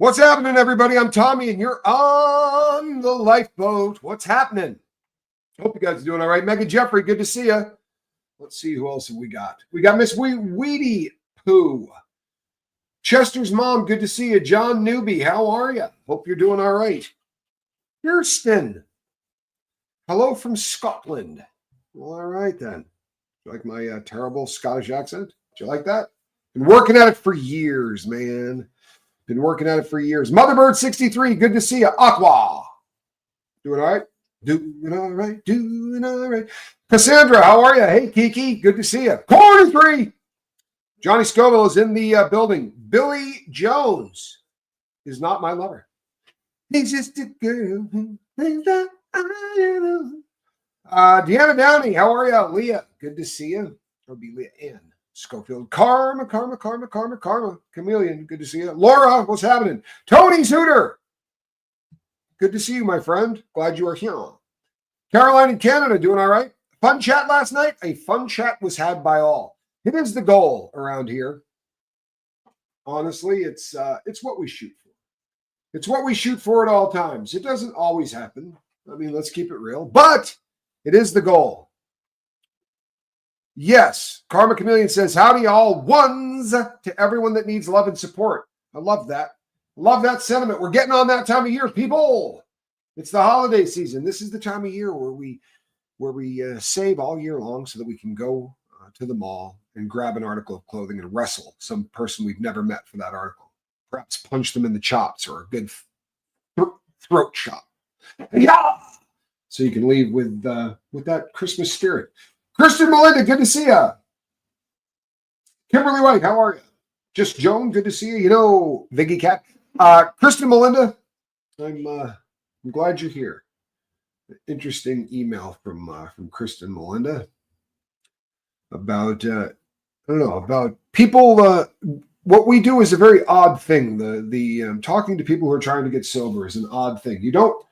What's happening, everybody? I'm Tommy, and you're on the lifeboat. What's happening? Hope you guys are doing all right. Megan Jeffrey, good to see you. Let's see who else have we got. We got Miss Weedy Pooh. Chester's mom, good to see you. John Newby, how are you? Hope you're doing all right. Kirsten, hello from Scotland. Well, all right then. You like my terrible Scottish accent? Do you like that? Been working at it for years, man. Been working at it for years. Motherbird63, good to see you. Aqua, doing all right? Doing all right, doing all right. Cassandra, how are you? Hey, Kiki, good to see you. Corner3, Johnny Scoville is in the building. Billy Jones is not my lover. He's just a girl. Deanna Downey, how are you? Leah, good to see you. That'll be Leah Ann Schofield. Karma. Chameleon, good to see you. Laura, what's happening? Tony Suter, good to see you, my friend. Glad you are here. Caroline in Canada, doing all right? Fun chat last night? A fun chat was had by all. It is the goal around here. Honestly, it's what we shoot for. It's what we shoot for at all times. It doesn't always happen. I mean, let's keep it real. But it is the goal. Yes, Karma Chameleon says, howdy all ones to everyone that needs love and support. I love that. Love that sentiment. We're getting on that time of year, people. It's the holiday season. This is the time of year where we save all year long so that we can go to the mall and grab an article of clothing and wrestle some person we've never met for that article. Perhaps punch them in the chops or a good throat chop. Yeah. So you can leave with that Christmas spirit. Kristen Melinda, good to see you. Kimberly White, how are you? Just Joan, good to see you. You know, Viggy Cat. Kristen Melinda, I'm glad you're here. Interesting email from Kristen Melinda about about people. What we do is a very odd thing. The talking to people who are trying to get sober is an odd thing. You don't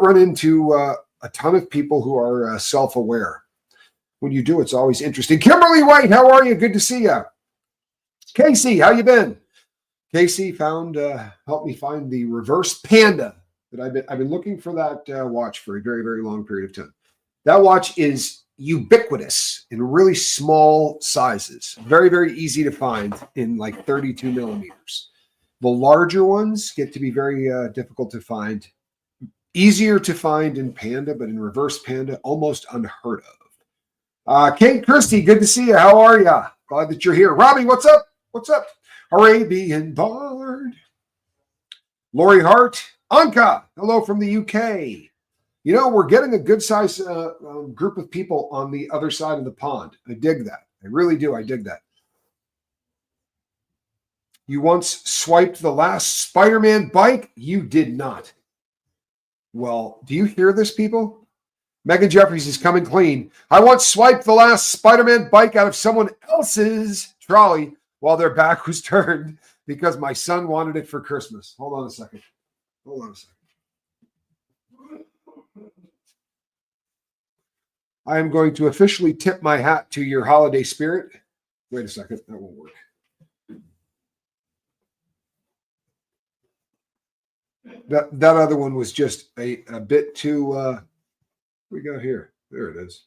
run into a ton of people who are self-aware. When you do, it's always interesting. Kimberly White, how are you? Good to see you. Casey, how you been? Casey helped me find the reverse panda that I've been looking for that watch for a very, very long period of time. That watch is ubiquitous in really small sizes. Very, very easy to find in like 32 millimeters. The larger ones get to be very difficult to find. Easier to find in panda, but in reverse panda, almost unheard of. Kate Christie, good to see you. How are you? Glad that you're here. Robbie, what's up? What's up? Arabian Bard. Lori Hart. Anka, hello from the UK. You know, we're getting a good size group of people on the other side of the pond. I dig that. I really do. I dig that. You once swiped the last Spider-Man bike? You did not. Well, do you hear this, people? Megan Jeffries is coming clean. I once swiped the last Spider-Man bike out of someone else's trolley while their back was turned because my son wanted it for Christmas. Hold on a second. I am going to officially tip my hat to your holiday spirit. Wait a second. That won't work. That other one was just a bit too... we got here. There it is.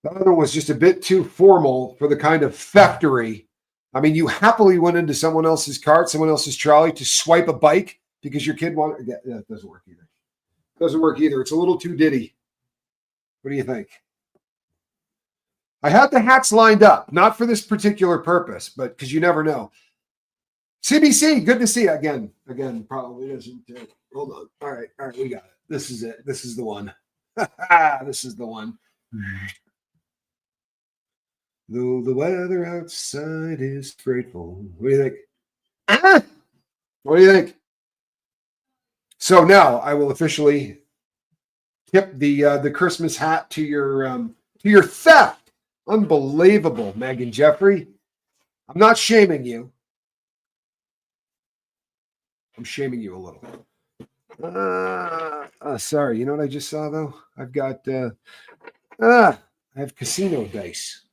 The other one was just a bit too formal for the kind of theftery. I mean, you happily went into someone else's cart, someone else's trolley to swipe a bike because your kid wanted. Yeah, it doesn't work either. Doesn't work either. It's a little too ditty. What do you think? I had the hats lined up, not for this particular purpose, but because you never know. CBC, good to see you again. Again, probably doesn't. Hold on. All right, we got it. This is it. This is the one. This is the one. Though the weather outside is frightful. What do you think? What do you think? So now I will officially tip the Christmas hat to your theft. Unbelievable, Megan Jeffrey. I'm not shaming you. I'm shaming you a little. Sorry. You know what I just saw though? I've got I have casino dice.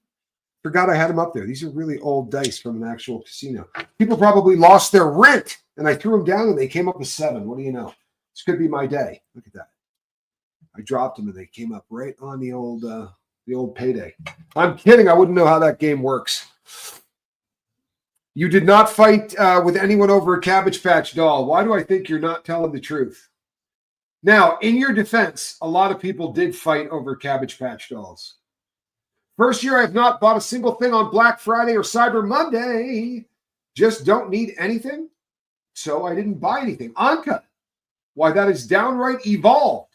Forgot I had them up there. These are really old dice from an actual casino. People probably lost their rent and I threw them down and they came up with 7. What do you know? This could be my day. Look at that. I dropped them and they came up right on the old payday. I'm kidding. I wouldn't know how that game works. You did not fight with anyone over a Cabbage Patch doll. Why do I think you're not telling the truth? Now, in your defense, a lot of people did fight over Cabbage Patch dolls. First year, I have not bought a single thing on Black Friday or Cyber Monday. Just don't need anything. So I didn't buy anything. Anka, why, that is downright evolved.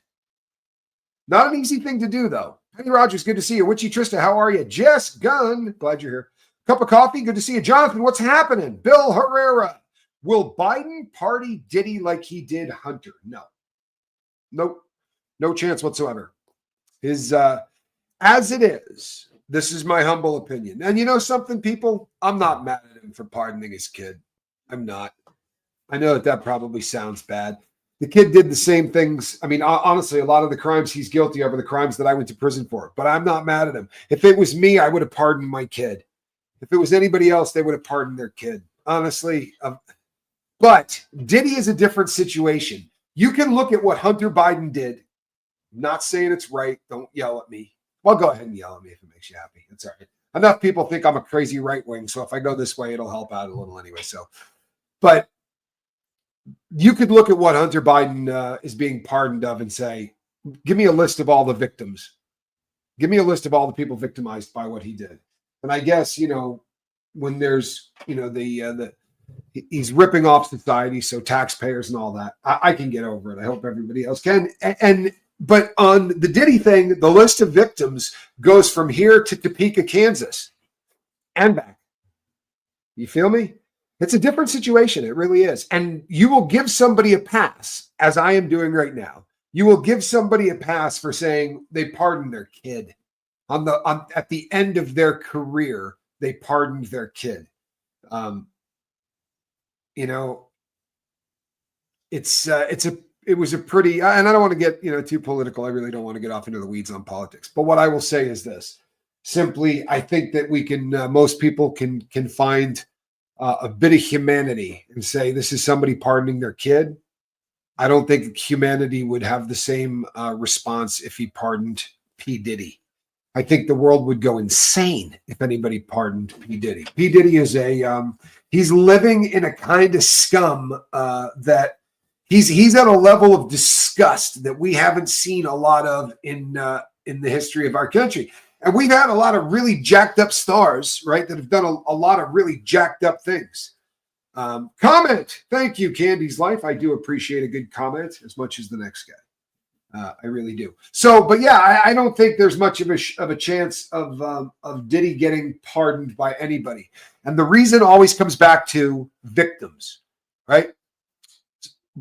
Not an easy thing to do, though. Penny Rogers, good to see you. Witchy Trista, how are you? Jess Gunn, glad you're here. Cup of coffee, good to see you. Jonathan, what's happening? Bill Herrera, will Biden party Diddy like he did Hunter? No. Nope. No chance whatsoever. His, as it is, this is my humble opinion. And you know something, people? I'm not mad at him for pardoning his kid. I'm not. I know that probably sounds bad. The kid did the same things. I mean, honestly, a lot of the crimes he's guilty of are the crimes that I went to prison for. But I'm not mad at him. If it was me, I would have pardoned my kid. If it was anybody else, they would have pardoned their kid. Honestly. But Diddy is a different situation. You can look at what Hunter Biden did. I'm not saying it's right. Don't yell at me. Well, go ahead and yell at me if it makes you happy. It's all right. Enough people think I'm a crazy right wing. So if I go this way, it'll help out a little anyway. So, but you could look at what Hunter Biden is being pardoned of and say, give me a list of all the victims. Give me a list of all the people victimized by what he did. And I guess, you know, when there's, you know, he's ripping off society, so taxpayers and all that, I can get over it. I hope everybody else can. But on the Diddy thing, the list of victims goes from here to Topeka, Kansas and back. You feel me? It's a different situation. It really is. And you will give somebody a pass, as I am doing right now. You will give somebody a pass for saying they pardoned their kid. At the end of their career, they pardoned their kid. You know, it was a pretty, and I don't want to get, you know, too political. I really don't want to get off into the weeds on politics. But what I will say is this: simply, I think that we can, most people can find a bit of humanity and say this is somebody pardoning their kid. I don't think humanity would have the same response if he pardoned P. Diddy. I think the world would go insane if anybody pardoned P. Diddy. P. Diddy is he's living in a kind of scum that he's at a level of disgust that we haven't seen a lot of in the history of our country. And we've had a lot of really jacked up stars, right, that have done a lot of really jacked up things. Comment. Thank you, Candy's Life. I do appreciate a good comment as much as the next guy. I really do. So, but yeah, I don't think there's much of a chance of Diddy getting pardoned by anybody. And the reason always comes back to victims, right?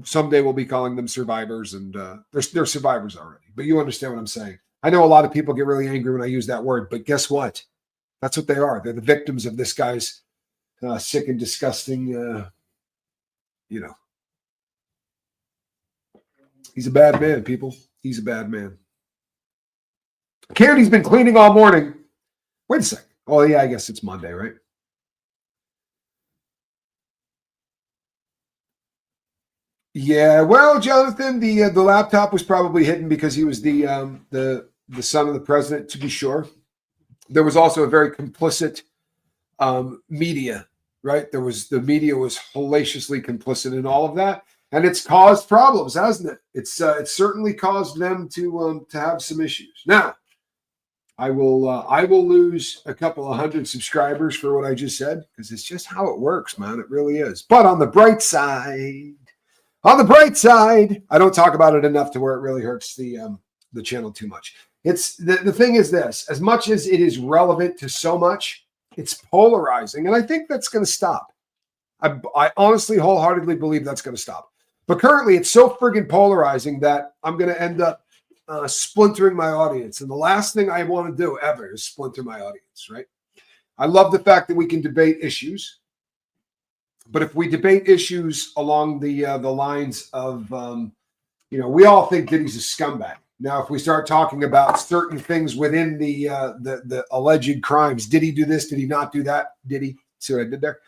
Someday we'll be calling them survivors, and they're survivors already. But you understand what I'm saying. I know a lot of people get really angry when I use that word, but guess what? That's what they are. They're the victims of this guy's sick and disgusting, you know. He's a bad man, people. He's a bad man. Candy's been cleaning all morning. Wait a second. Oh, yeah, I guess it's Monday, right? Yeah, well, Jonathan, the laptop was probably hidden because he was the son of the president, to be sure. There was also a very complicit media, right? The media was hellaciously complicit in all of that. And it's caused problems, hasn't it? It's certainly caused them to have some issues. Now, I will lose a couple of hundred subscribers for what I just said because it's just how it works, man. It really is. But on the bright side, I don't talk about it enough to where it really hurts the channel too much. It's the thing is this: as much as it is relevant to so much, it's polarizing, and I think that's going to stop. I honestly, wholeheartedly believe that's going to stop. But currently, it's so friggin' polarizing that I'm going to end up splintering my audience. And the last thing I want to do ever is splinter my audience, right? I love the fact that we can debate issues. But if we debate issues along the lines of, you know, we all think Diddy's a scumbag. Now, if we start talking about certain things within the alleged crimes, did he do this? Did he not do that? Did he? See what I did there?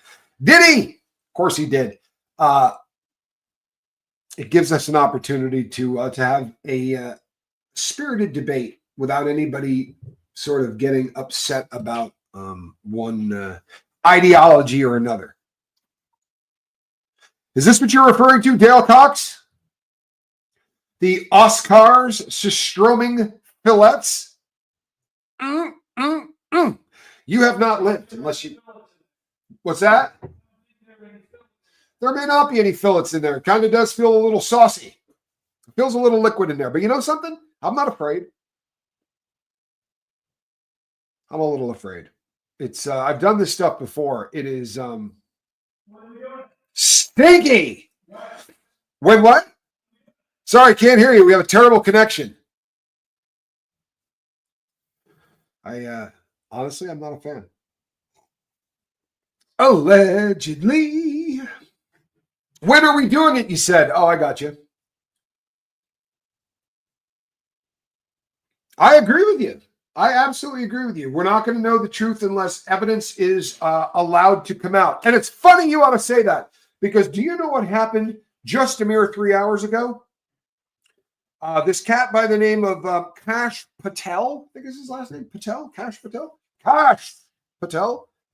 Did he? Of course he did. it gives us an opportunity to have a spirited debate without anybody sort of getting upset about one ideology or another. Is this what you're referring to, Dale Cox? The Oscars Surströmming fillets? You have not lived unless you... What's that? There may not be any fillets in there. It kind of does feel a little saucy. It feels a little liquid in there. But you know something? I'm not afraid. I'm a little afraid. It's I've done this stuff before. It is stinky. When what? Sorry, can't hear you. We have a terrible connection. Honestly, I'm not a fan. Allegedly. When are we doing it? You said. Oh, I got you. I agree with you. I absolutely agree with you. We're not going to know the truth unless evidence is allowed to come out. And it's funny you ought to say that, because do you know what happened just a mere 3 hours ago? This cat by the name of Kash Patel, I think is his last name, Patel, Kash Patel,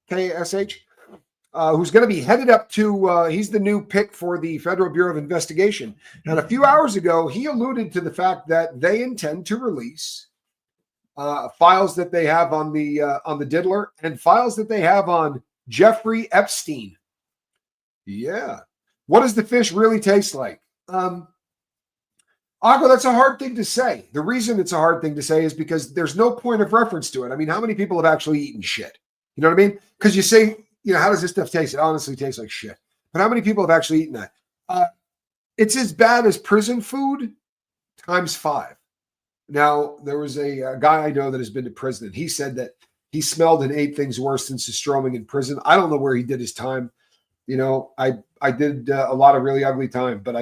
K-S-H, who's going to be headed up to, he's the new pick for the Federal Bureau of Investigation. And a few hours ago, he alluded to the fact that they intend to release files that they have on the diddler and files that they have on Jeffrey Epstein. Yeah. What does the fish really taste like? Agua, that's a hard thing to say. The reason it's a hard thing to say is because there's no point of reference to it. I mean, how many people have actually eaten shit? You know what I mean? Because you say, you know, how does this stuff taste? It honestly tastes like shit. But how many people have actually eaten that? It's as bad as prison food times 5. Now, there was a guy I know that has been to prison, and he said that he smelled and ate things worse than Surströmming in prison. I don't know where he did his time. You know, I did a lot of really ugly time, but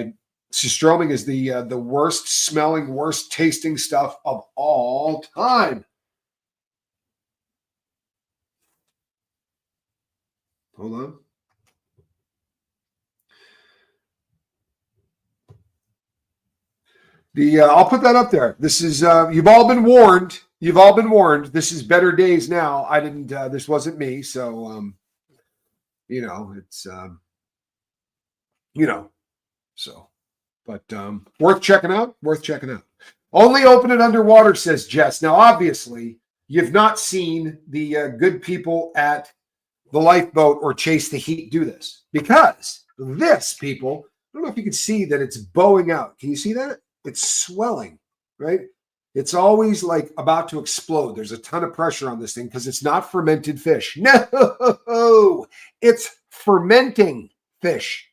Surströmming is the worst smelling, worst tasting stuff of all time. Hold on. I'll put that up there. This is you've all been warned. You've all been warned. This is better days now. I didn't. This wasn't me. So you know, it's you know, so. But worth checking out. Worth checking out. Only open it underwater, says Jess. Now, obviously, you've not seen the good people at the Lifeboat or Chase the Heat do this, because this, people, I don't know if you can see that it's bowing out. Can you see that? It's swelling, right? It's always like about to explode. There's a ton of pressure on this thing because it's not fermented fish. No, it's fermenting fish.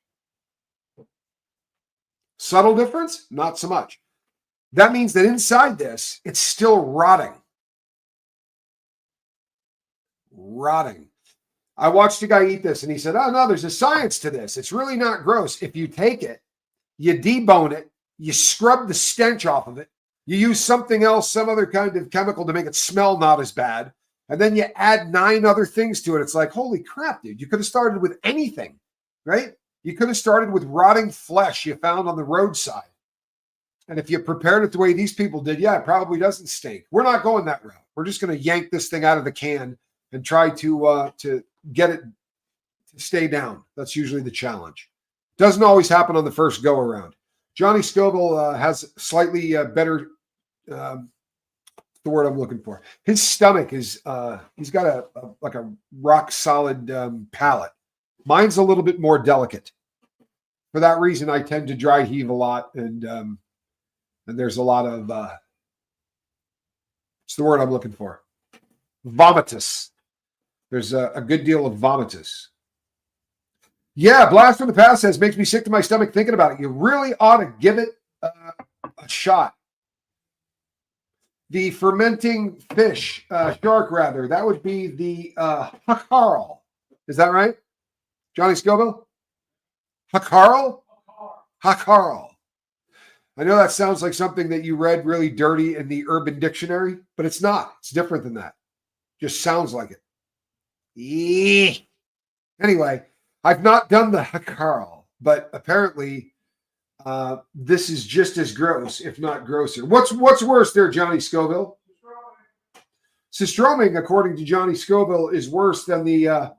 Subtle difference? Not so much. That means that inside this, it's still rotting. Rotting. I watched a guy eat this and he said, oh, no, there's a science to this. It's really not gross. If you take it, you debone it, you scrub the stench off of it, you use something else, some other kind of chemical to make it smell not as bad, and then you add 9 other things to it. It's like, holy crap, dude. You could have started with anything, right? You could have started with rotting flesh you found on the roadside. And if you prepared it the way these people did, yeah, it probably doesn't stink. We're not going that route. We're just going to yank this thing out of the can and try to get it to stay down. That's usually the challenge. Doesn't always happen on the first go around. Johnny Scoville has slightly better, the word I'm looking for. His stomach is, he's got like a rock solid palate. Mine's a little bit more delicate. For that reason, I tend to dry heave a lot, and there's a lot of it's the word I'm looking for. Vomitus. There's a good deal of vomitus. Yeah, Blast from the Past says, makes me sick to my stomach thinking about it. You really ought to give it a shot. The fermenting fish, shark rather, that would be the Hakarl. Is that right? Johnny Scoville? Hakarl? Hakarl. I know that sounds like something that you read really dirty in the Urban Dictionary, but it's not. It's different than that. Just sounds like it. Anyway, I've not done the Hakarl, but apparently this is just as gross, if not grosser. What's worse there, Johnny Scoville? Surströmming, according to Johnny Scoville, is worse than the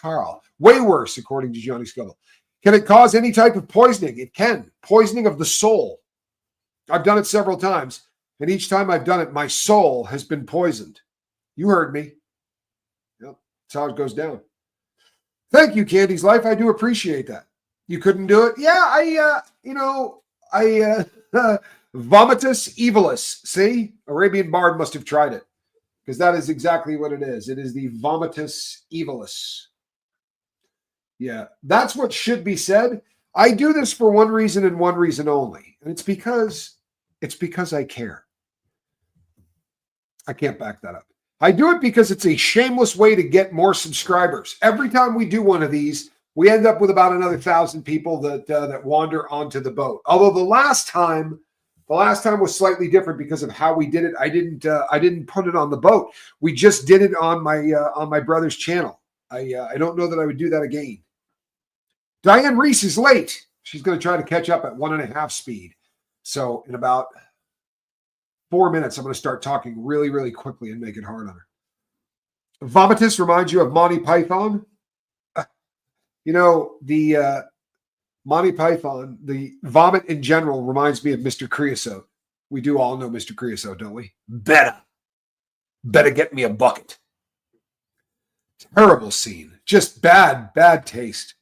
Carl. Way worse, according to Johnny Scoville. Can it cause any type of poisoning? It can. Poisoning of the soul. I've done it several times, and each time I've done it, my soul has been poisoned. You heard me. Yep, that's how it goes down. Thank you, Candy's Life. I do appreciate that. You couldn't do it? Yeah, vomitus evilis. See? Arabian Bard must have tried it, because that is exactly what it is. It is the vomitus evilis. Yeah, that's what should be said. I do this for one reason and one reason only, and it's because I care. I can't back that up. I do it because it's a shameless way to get more subscribers. Every time we do one of these, we end up with about another 1,000 people that wander onto the boat. Although the last time was slightly different because of how we did it. I didn't put it on the boat. We just did it on my brother's channel. I don't know that I would do that again. Diane Reese is late. She's going to try to catch up at 1.5 speed. So in about 4 minutes, I'm going to start talking really, really quickly and make it hard on her. Vomitus reminds you of Monty Python. The Monty Python, the vomit in general reminds me of Mr. Creosote. We do all know Mr. Creosote, don't we? Better get me a bucket. Terrible scene. Just bad taste.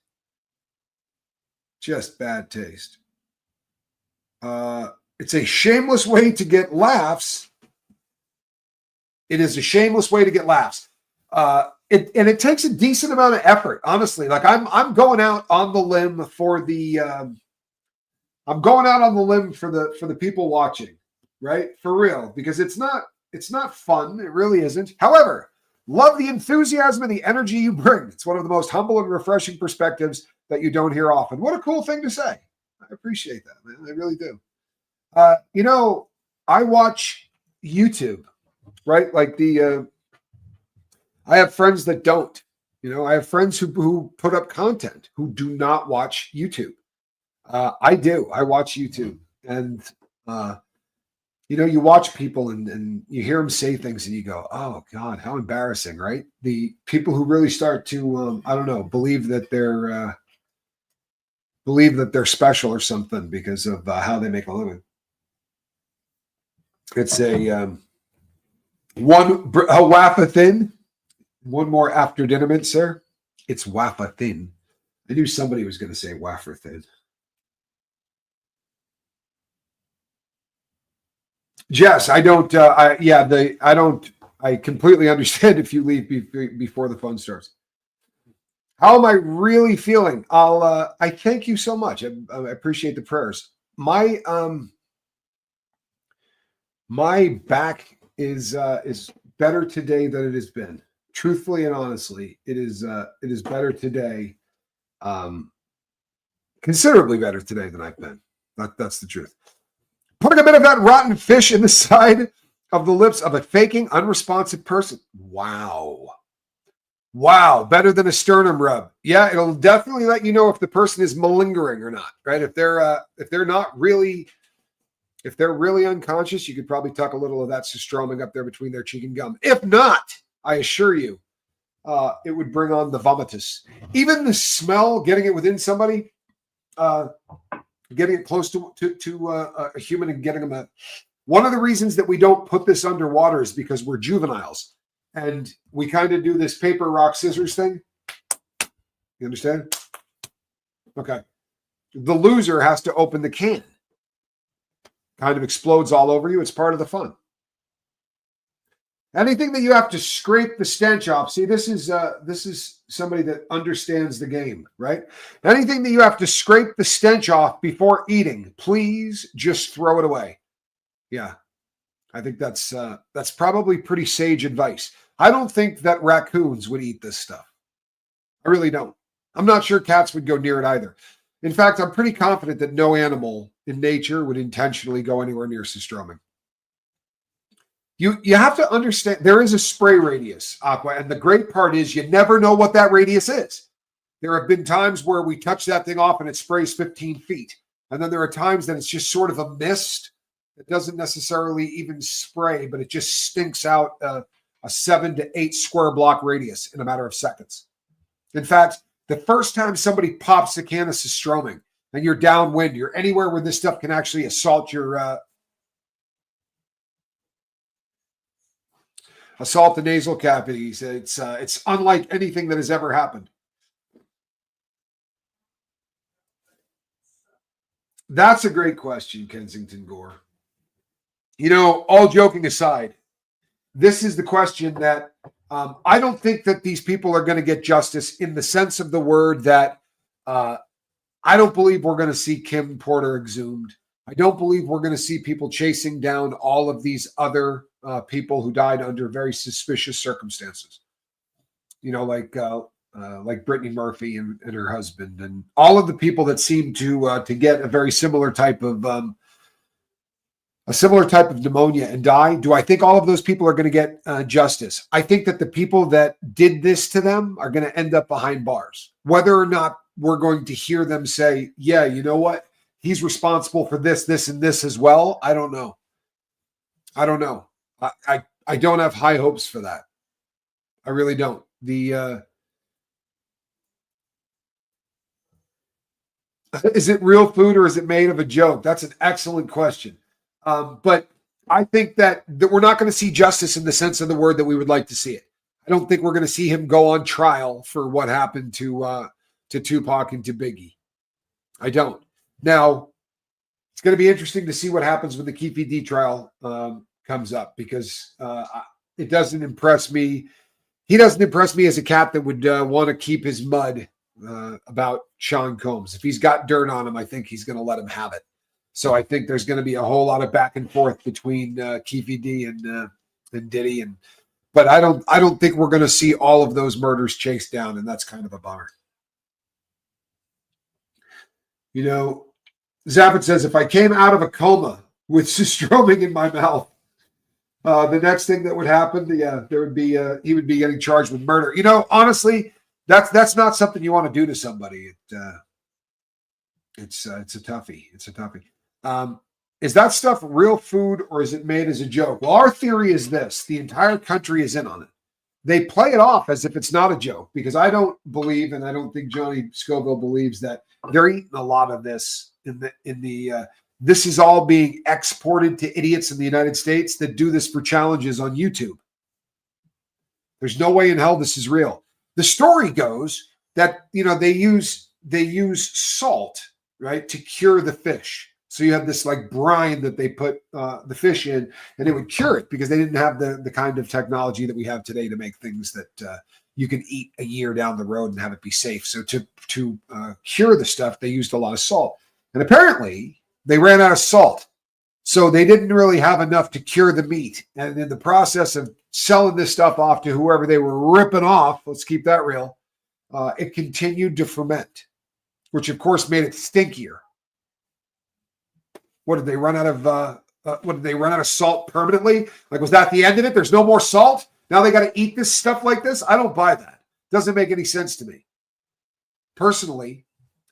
Just bad taste. It's a shameless way to get laughs. It is a shameless way to get laughs. It takes a decent amount of effort, honestly. Like I'm going out on the limb for the people watching, right? For real, because it's not fun. It really isn't. However, love the enthusiasm and the energy you bring. It's one of the most humble and refreshing perspectives that you don't hear often. What a cool thing to say. I appreciate that, man. I really do. I watch YouTube, right? Like I have friends that don't. I have friends who put up content who do not watch YouTube. I do. I watch YouTube, and you watch people and you hear them say things, and you go, "Oh God, how embarrassing!" Right? The people who really start to, believe that they're special or something because of how they make a living. It's a wafa thin. One more after dinner mint, sir. It's wafa thin. I knew somebody was going to say wafer thin. Jess, I don't. I completely understand if you leave before the fun starts. How am I really feeling? I thank you so much. I appreciate the prayers. My back is better today than it has been. Truthfully and honestly, it is better today, considerably better today than I've been. That's the truth. Putting a bit of that rotten fish in the side of the lips of a faking, unresponsive person. Wow, better than a sternum rub. Yeah, it'll definitely let you know if the person is malingering or not, right? If they're really unconscious, you could probably tuck a little of that Surströmming up there between their cheek and gum. If not, I assure you, it would bring on the vomitus. Even the smell, getting it within somebody, getting it close to a human and getting them one of the reasons that we don't put this underwater is because we're juveniles. And we kind of do this paper, rock, scissors thing. You understand? Okay. The loser has to open the can. Kind of explodes all over you. It's part of the fun. Anything that you have to scrape the stench off. See, this is somebody that understands the game, right? Anything that you have to scrape the stench off before eating, please just throw it away. Yeah, I think that's probably pretty sage advice. I don't think that raccoons would eat this stuff. I really don't. I'm not sure cats would go near it either. In fact, I'm pretty confident that no animal in nature would intentionally go anywhere near Surströmming. You have to understand there is a spray radius, Aqua, and the great part is you never know what that radius is. There have been times where we touch that thing off and it sprays 15 feet. And then there are times that it's just sort of a mist. It doesn't necessarily even spray, but it just stinks out a 7 to 8 square block radius in a matter of seconds. In fact, the first time somebody pops a can of Surströmming and you're downwind, you're anywhere where this stuff can actually assault the nasal cavities. It's unlike anything that has ever happened. That's a great question, Kensington Gore. All joking aside, this is the question that I don't think that these people are going to get justice in the sense of the word that I don't believe we're going to see Kim Porter exhumed. I don't believe we're going to see people chasing down all of these other people who died under very suspicious circumstances. Like Brittany Murphy and her husband, and all of the people that seem to get a very similar type of pneumonia and die. Do I think all of those people are going to get justice? I think that the people that did this to them are going to end up behind bars. Whether or not we're going to hear them say, yeah, you know what? He's responsible for this, this, and this as well. I don't know. I don't have high hopes for that. I really don't. Is it real food or is it made of a joke? That's an excellent question. But I think that we're not going to see justice in the sense of the word that we would like to see it. I don't think we're going to see him go on trial for what happened to Tupac and to Biggie. I don't. Now, it's going to be interesting to see what happens when the Keefe D trial comes up, because it doesn't impress me. He doesn't impress me as a cat that would want to keep his mud about Sean Combs. If he's got dirt on him, I think he's going to let him have it. So I think there's going to be a whole lot of back and forth between Keefe D and Diddy, but I don't think we're going to see all of those murders chased down, and that's kind of a bummer. Zappit says, if I came out of a coma with Surströmming in my mouth, the next thing that would happen, there would be he would be getting charged with murder. Honestly, that's not something you want to do to somebody. It's a toughie. It's a toughie. Is that stuff real food or is it made as a joke? Well, our theory is this: the entire country is in on it. They play it off as if it's not a joke, because I don't believe, and I don't think Johnny Scoville believes, that they're eating a lot of this this is all being exported to idiots in the United States that do this for challenges on YouTube. There's no way in hell this is real. The story goes that, they use salt, right, to cure the fish. So you have this like brine that they put the fish in, and it would cure it, because they didn't have the kind of technology that we have today to make things that you can eat a year down the road and have it be safe. So to cure the stuff, they used a lot of salt. And apparently they ran out of salt. So they didn't really have enough to cure the meat. And in the process of selling this stuff off to whoever they were ripping off, let's keep that real, it continued to ferment, which of course made it stinkier. What did they run out of salt permanently? Like, was that the end of it? There's no more salt? Now they got to eat this stuff like this? I don't buy that. Doesn't make any sense to me. Personally,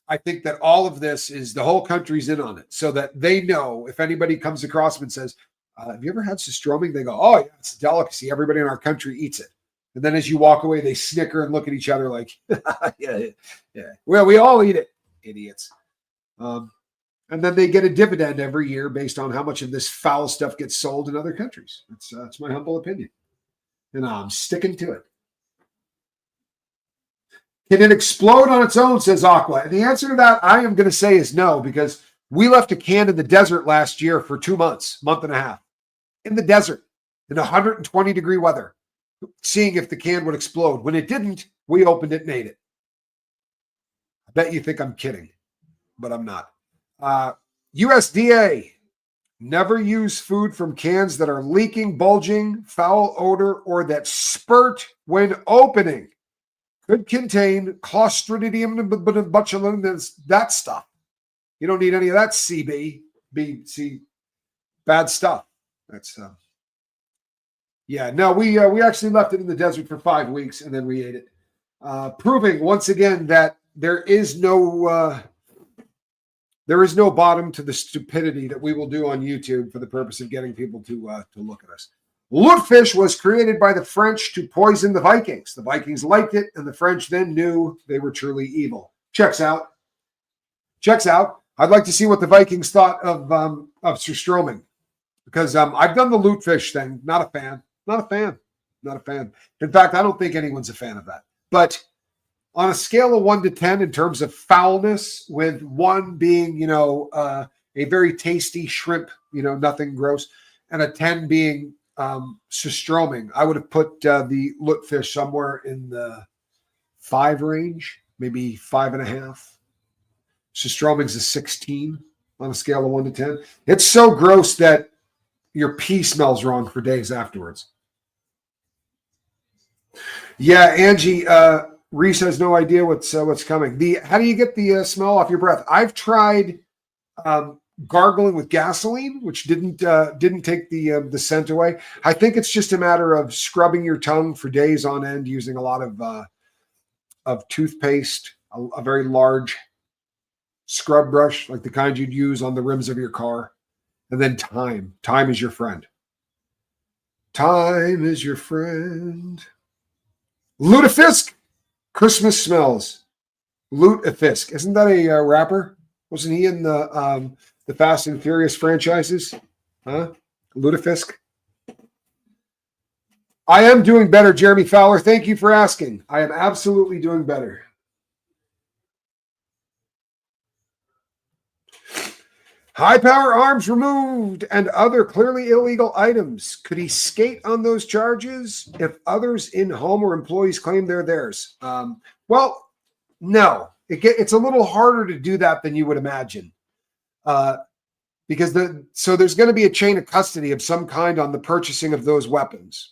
I think that all of this is the whole country's in on it, so that they know if anybody comes across them and says, have you ever had Surströmming? They go, oh, yeah, it's a delicacy. Everybody in our country eats it. And then as you walk away, they snicker and look at each other like, yeah. Well, we all eat it, idiots. And then they get a dividend every year based on how much of this foul stuff gets sold in other countries. That's my humble opinion. And I'm sticking to it. Can it explode on its own, says Aqua? And the answer to that, I am going to say, is no, because we left a can in the desert last year for 2 months, month and a half, in the desert, in 120-degree weather, seeing if the can would explode. When it didn't, we opened it and ate it. I bet you think I'm kidding, but I'm not. USDA, never use food from cans that are leaking, bulging, foul odor, or that spurt when opening. Could contain Clostridium botulinum, that stuff. You don't need any of that CB, bad stuff. That's we actually left it in the desert for 5 weeks and then we ate it. proving once again that there is no bottom to the stupidity that we will do on YouTube for the purpose of getting people to look at us. Lutefisk was created by the French to poison the Vikings. The Vikings liked it, and the French then knew they were truly evil. Checks out. I'd like to see what the Vikings thought of Surströmming, because I've done the Lutefisk thing. Not a fan. In fact, I don't think anyone's a fan of that. But on a scale of 1 to 10 in terms of foulness, with 1 being, a very tasty shrimp, nothing gross, and a 10 being Surströmming, I would have put the Lutefisk somewhere in the 5 range, maybe 5.5. Surströmming's a 16 on a scale of 1 to 10. It's so gross that your pee smells wrong for days afterwards. Yeah, Angie, Reese has no idea what's coming. How do you get the smell off your breath? I've tried gargling with gasoline, which didn't take the scent away. I think it's just a matter of scrubbing your tongue for days on end using a lot of toothpaste, a very large scrub brush, like the kind you'd use on the rims of your car, and then time. Time is your friend. Time is your friend. Lutefisk, Christmas smells. Lutefisk, isn't that a rapper? Wasn't he in the Fast and Furious franchises? Huh? Lutefisk. I am doing better, Jeremy Fowler. Thank you for asking. I am absolutely doing better. High power arms removed and other clearly illegal items. Could he skate on those charges if others in home or employees claim they're theirs? Well, no. It's a little harder to do that than you would imagine. Because there's going to be a chain of custody of some kind on the purchasing of those weapons.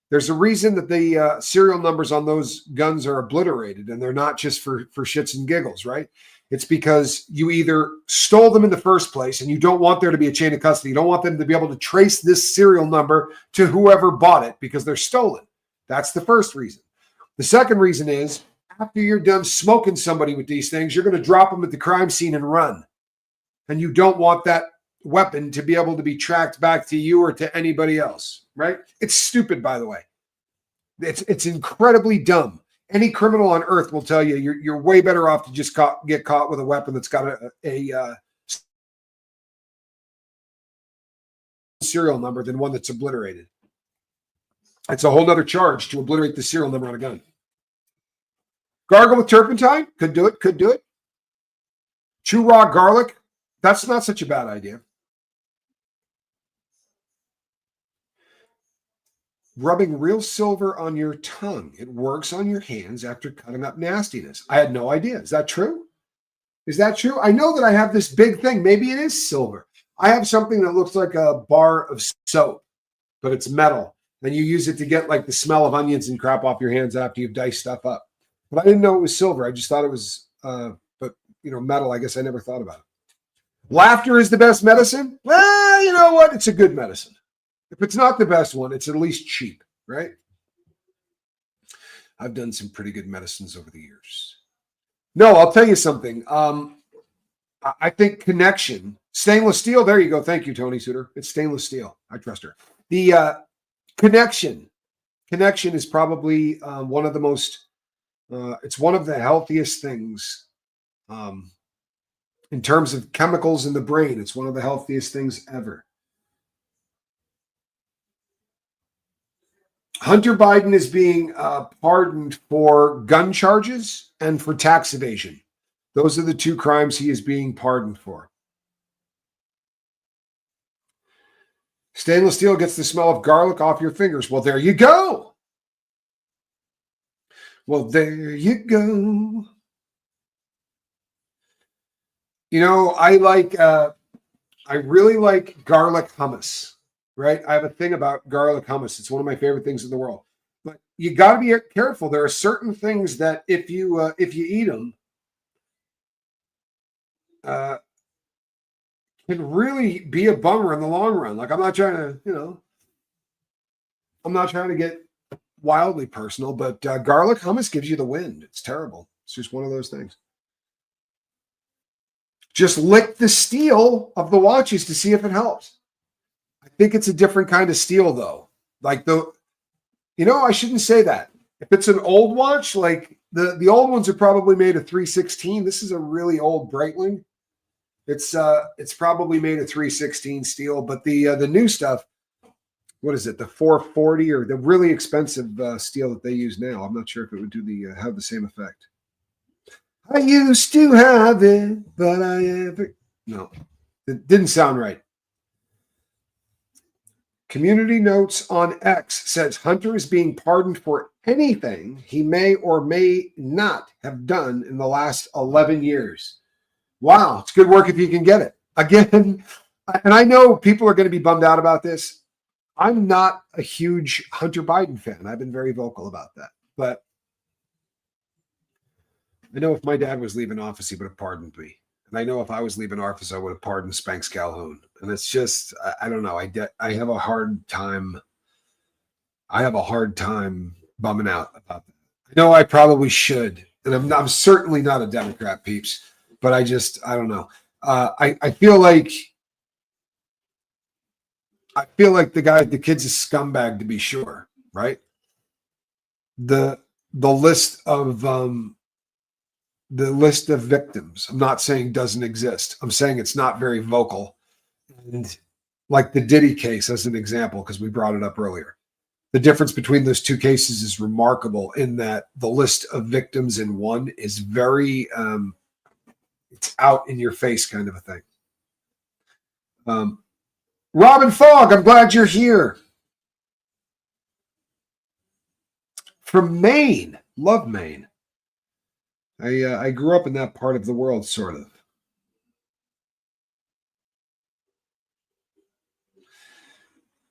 There's a reason that the serial numbers on those guns are obliterated, and they're not just for shits and giggles, right? It's because you either stole them in the first place and you don't want there to be a chain of custody. You don't want them to be able to trace this serial number to whoever bought it because they're stolen. That's the first reason. The second reason is after you're done smoking somebody with these things, you're going to drop them at the crime scene and run. And you don't want that weapon to be able to be tracked back to you or to anybody else, right? It's stupid, by the way. It's incredibly dumb. Any criminal on earth will tell you you're way better off to just get caught with a weapon that's got a serial number than one that's obliterated. It's a whole nother charge to obliterate the serial number on a gun. Gargle with turpentine? Could do it. Chew raw garlic? That's not such a bad idea. Rubbing real silver on your tongue. It works on your hands after cutting up nastiness. I had no idea. Is that true? I know that I have this big thing. Maybe it is silver. I have something that looks like a bar of soap, but it's metal. And you use it to get like the smell of onions and crap off your hands after you've diced stuff up. But I didn't know it was silver. I just thought it was, metal. I guess I never thought about it. Laughter is the best medicine? Well, you know what? It's a good medicine. If it's not the best one, it's at least cheap, right? I've done some pretty good medicines over the years. No, I'll tell you something. I think connection, stainless steel. There you go. Thank you, Tony Suter. It's stainless steel. I trust her. The connection is probably one of the most, it's one of the healthiest things in terms of chemicals in the brain. It's one of the healthiest things ever. Hunter Biden is being pardoned for gun charges and for tax evasion. Those are the two crimes he is being pardoned for. Stainless steel gets the smell of garlic off your fingers. Well, there you go. You know, I really like garlic hummus. Right? I have a thing about garlic hummus. It's one of my favorite things in the world. But you got to be careful. There are certain things that if you eat them, can really be a bummer in the long run. Like I'm not trying to get wildly personal, but garlic hummus gives you the wind. It's terrible. It's just one of those things. Just lick the steel of the watches to see if it helps. I think it's a different kind of steel, though. Like I shouldn't say that. If it's an old watch, like the old ones are probably made of 316. This is a really old Breitling. It's probably made of 316 steel, but the new stuff, what is it? The 440 or the really expensive steel that they use now. I'm not sure if it would do have the same effect. I used to have it, but no, it didn't sound right. Community Notes on X says Hunter is being pardoned for anything he may or may not have done in the last 11 years. Wow, it's good work if you can get it. Again, and I know people are going to be bummed out about this. I'm not a huge Hunter Biden fan. I've been very vocal about that. But I know if my dad was leaving office, he would have pardoned me. And I know if I was leaving office, I would have pardoned Spanx Calhoun. And it's just, I don't know. I have a hard time. I have a hard time bumming out about that. I know I probably should. And I'm certainly not a Democrat, peeps. But I don't know. I feel like the kid's a scumbag, to be sure, right? The list of victims, I'm not saying doesn't exist. I'm saying it's not very vocal. And like the Diddy case as an example, because we brought it up earlier. The difference between those two cases is remarkable in that the list of victims in one is very it's out in your face kind of a thing. Robin Fogg, I'm glad you're here. From Maine. Love Maine. I grew up in that part of the world, sort of.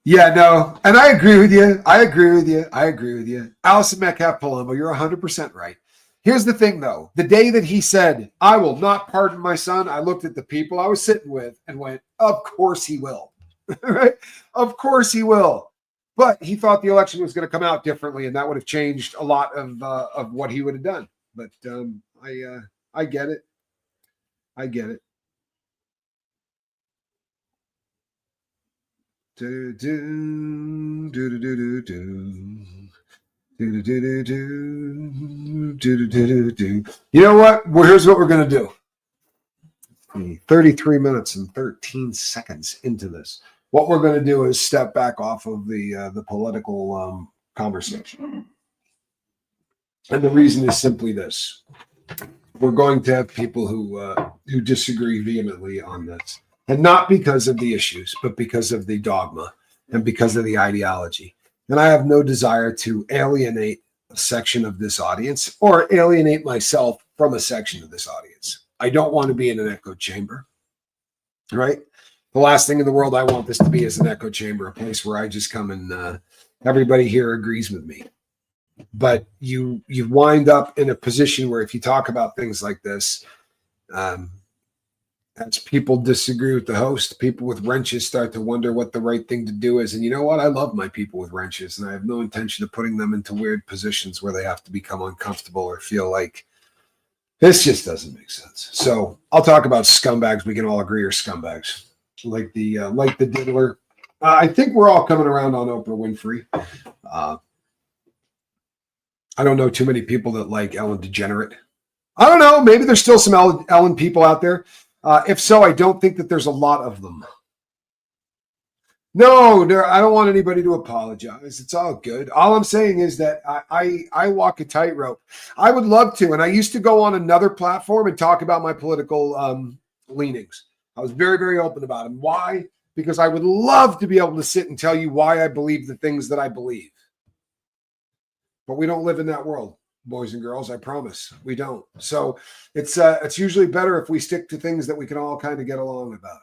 Yeah, no, and I agree with you. I agree with you. Allison Metcalf Palumbo, you're 100% right. Here's the thing, though. The day that he said, I will not pardon my son, I looked at the people I was sitting with and went, of course he will. Right? Of course he will. But he thought the election was going to come out differently, and that would have changed a lot of what he would have done. But I get it. I get it. You know what? Well, here's what we're going to do. 33 minutes and 13 seconds into this. What we're going to do is step back off of the political conversation. And the reason is simply this. We're going to have people who disagree vehemently on this. And not because of the issues, but because of the dogma and because of the ideology. And I have no desire to alienate a section of this audience or alienate myself from a section of this audience. I don't want to be in an echo chamber, right? The last thing in the world I want this to be is an echo chamber, a place where I just come and everybody here agrees with me. But you wind up in a position where if you talk about things like this, as people disagree with the host, people with wrenches start to wonder what the right thing to do is. And you know what? I love my people with wrenches, and I have no intention of putting them into weird positions where they have to become uncomfortable or feel like this just doesn't make sense. So I'll talk about scumbags we can all agree are scumbags, like the diddler. I think we're all coming around on Oprah Winfrey. I don't know too many people that like Ellen DeGenerate. I don't know. Maybe there's still some Ellen people out there. If so, I don't think that there's a lot of them. No, I don't want anybody to apologize. It's all good. All I'm saying is that I walk a tightrope. I would love to, and I used to go on another platform and talk about my political leanings. I was very, very open about them. Why? Because I would love to be able to sit and tell you why I believe the things that I believe. But we don't live in that world, boys and girls. I promise we don't. So it's usually better if we stick to things that we can all kind of get along about.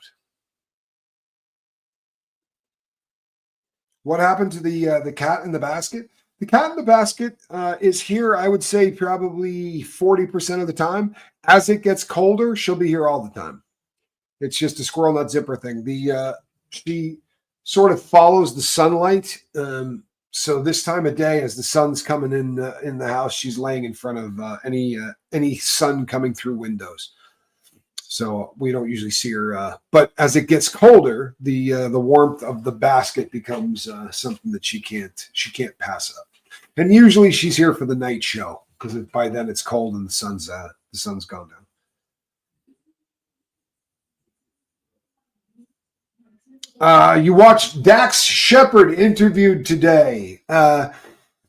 What happened to the cat in the basket? The cat in the basket is here, I would say, probably 40% of the time. As it gets colder, she'll be here all the time. It's just a squirrel nut zipper thing. She sort of follows the sunlight. So this time of day, as the sun's coming in the house, she's laying in front of any sun coming through windows. So we don't usually see her. But as it gets colder, the warmth of the basket becomes something that she can't pass up. And usually she's here for the night show because by then it's cold and the sun's gone down. You watched Dax Shepard interviewed today.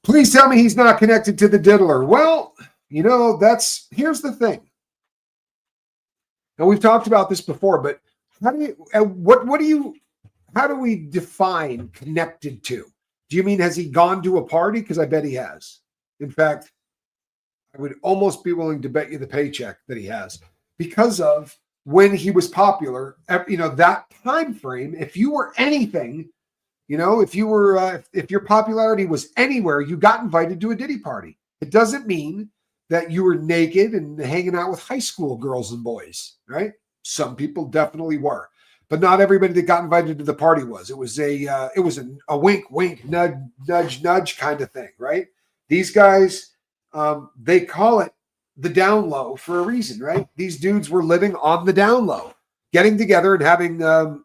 Please tell me he's not connected to the diddler. Well, here's the thing. And we've talked about this before, but how do we define connected to? Do you mean has he gone to a party? Because I bet he has. In fact, I would almost be willing to bet you the paycheck that he has because of when he was popular. That time frame. If you were anything, if your popularity was anywhere, you got invited to a Diddy party. It doesn't mean that you were naked and hanging out with high school girls and boys, right? Some people definitely were, but not everybody that got invited to the party was. It was a wink, wink, nudge, nudge, nudge kind of thing, right? These guys, they call it the down low for a reason, right? These dudes were living on the down low, getting together and having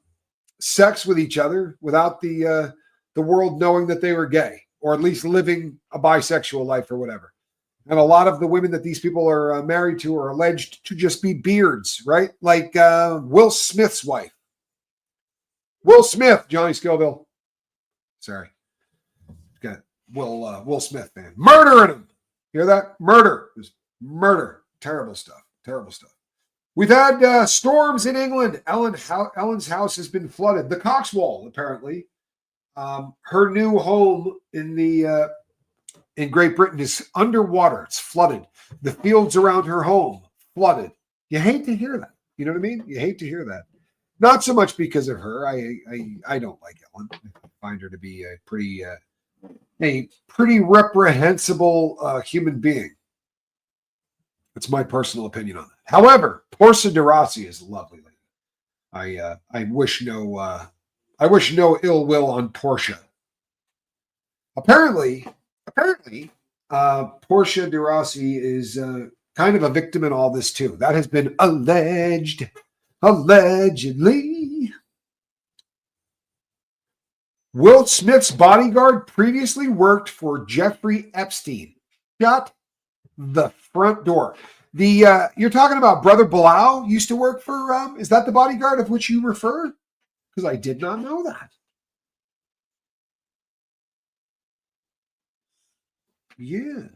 sex with each other without the world knowing that they were gay, or at least living a bisexual life or whatever. And a lot of the women that these people are married to are alleged to just be beards, right? Like Will Smith's wife. Will Smith, Johnny Scoville. Sorry. Got Will Smith, man. Murdering him. Hear that? Murder. Just murder. Terrible stuff. Terrible stuff. We've had storms in England. Ellen's house has been flooded. The Coxwall, apparently. Her new home in Great Britain is underwater. It's flooded. The fields around her home flooded. You hate to hear that. You know what I mean? You hate to hear that. Not so much because of her. I don't like Ellen. I find her to be a pretty reprehensible human being. That's my personal opinion on that. However, Portia de Rossi is a lovely lady. I wish no ill will on Portia. Apparently, Portia de Rossi is kind of a victim in all this too. That has been allegedly. Will Smith's bodyguard previously worked for Jeffrey Epstein. Shut the front door. You're talking about Brother Bilal used to work for. Is that the bodyguard of which you refer? Because I did not know that. Yeah.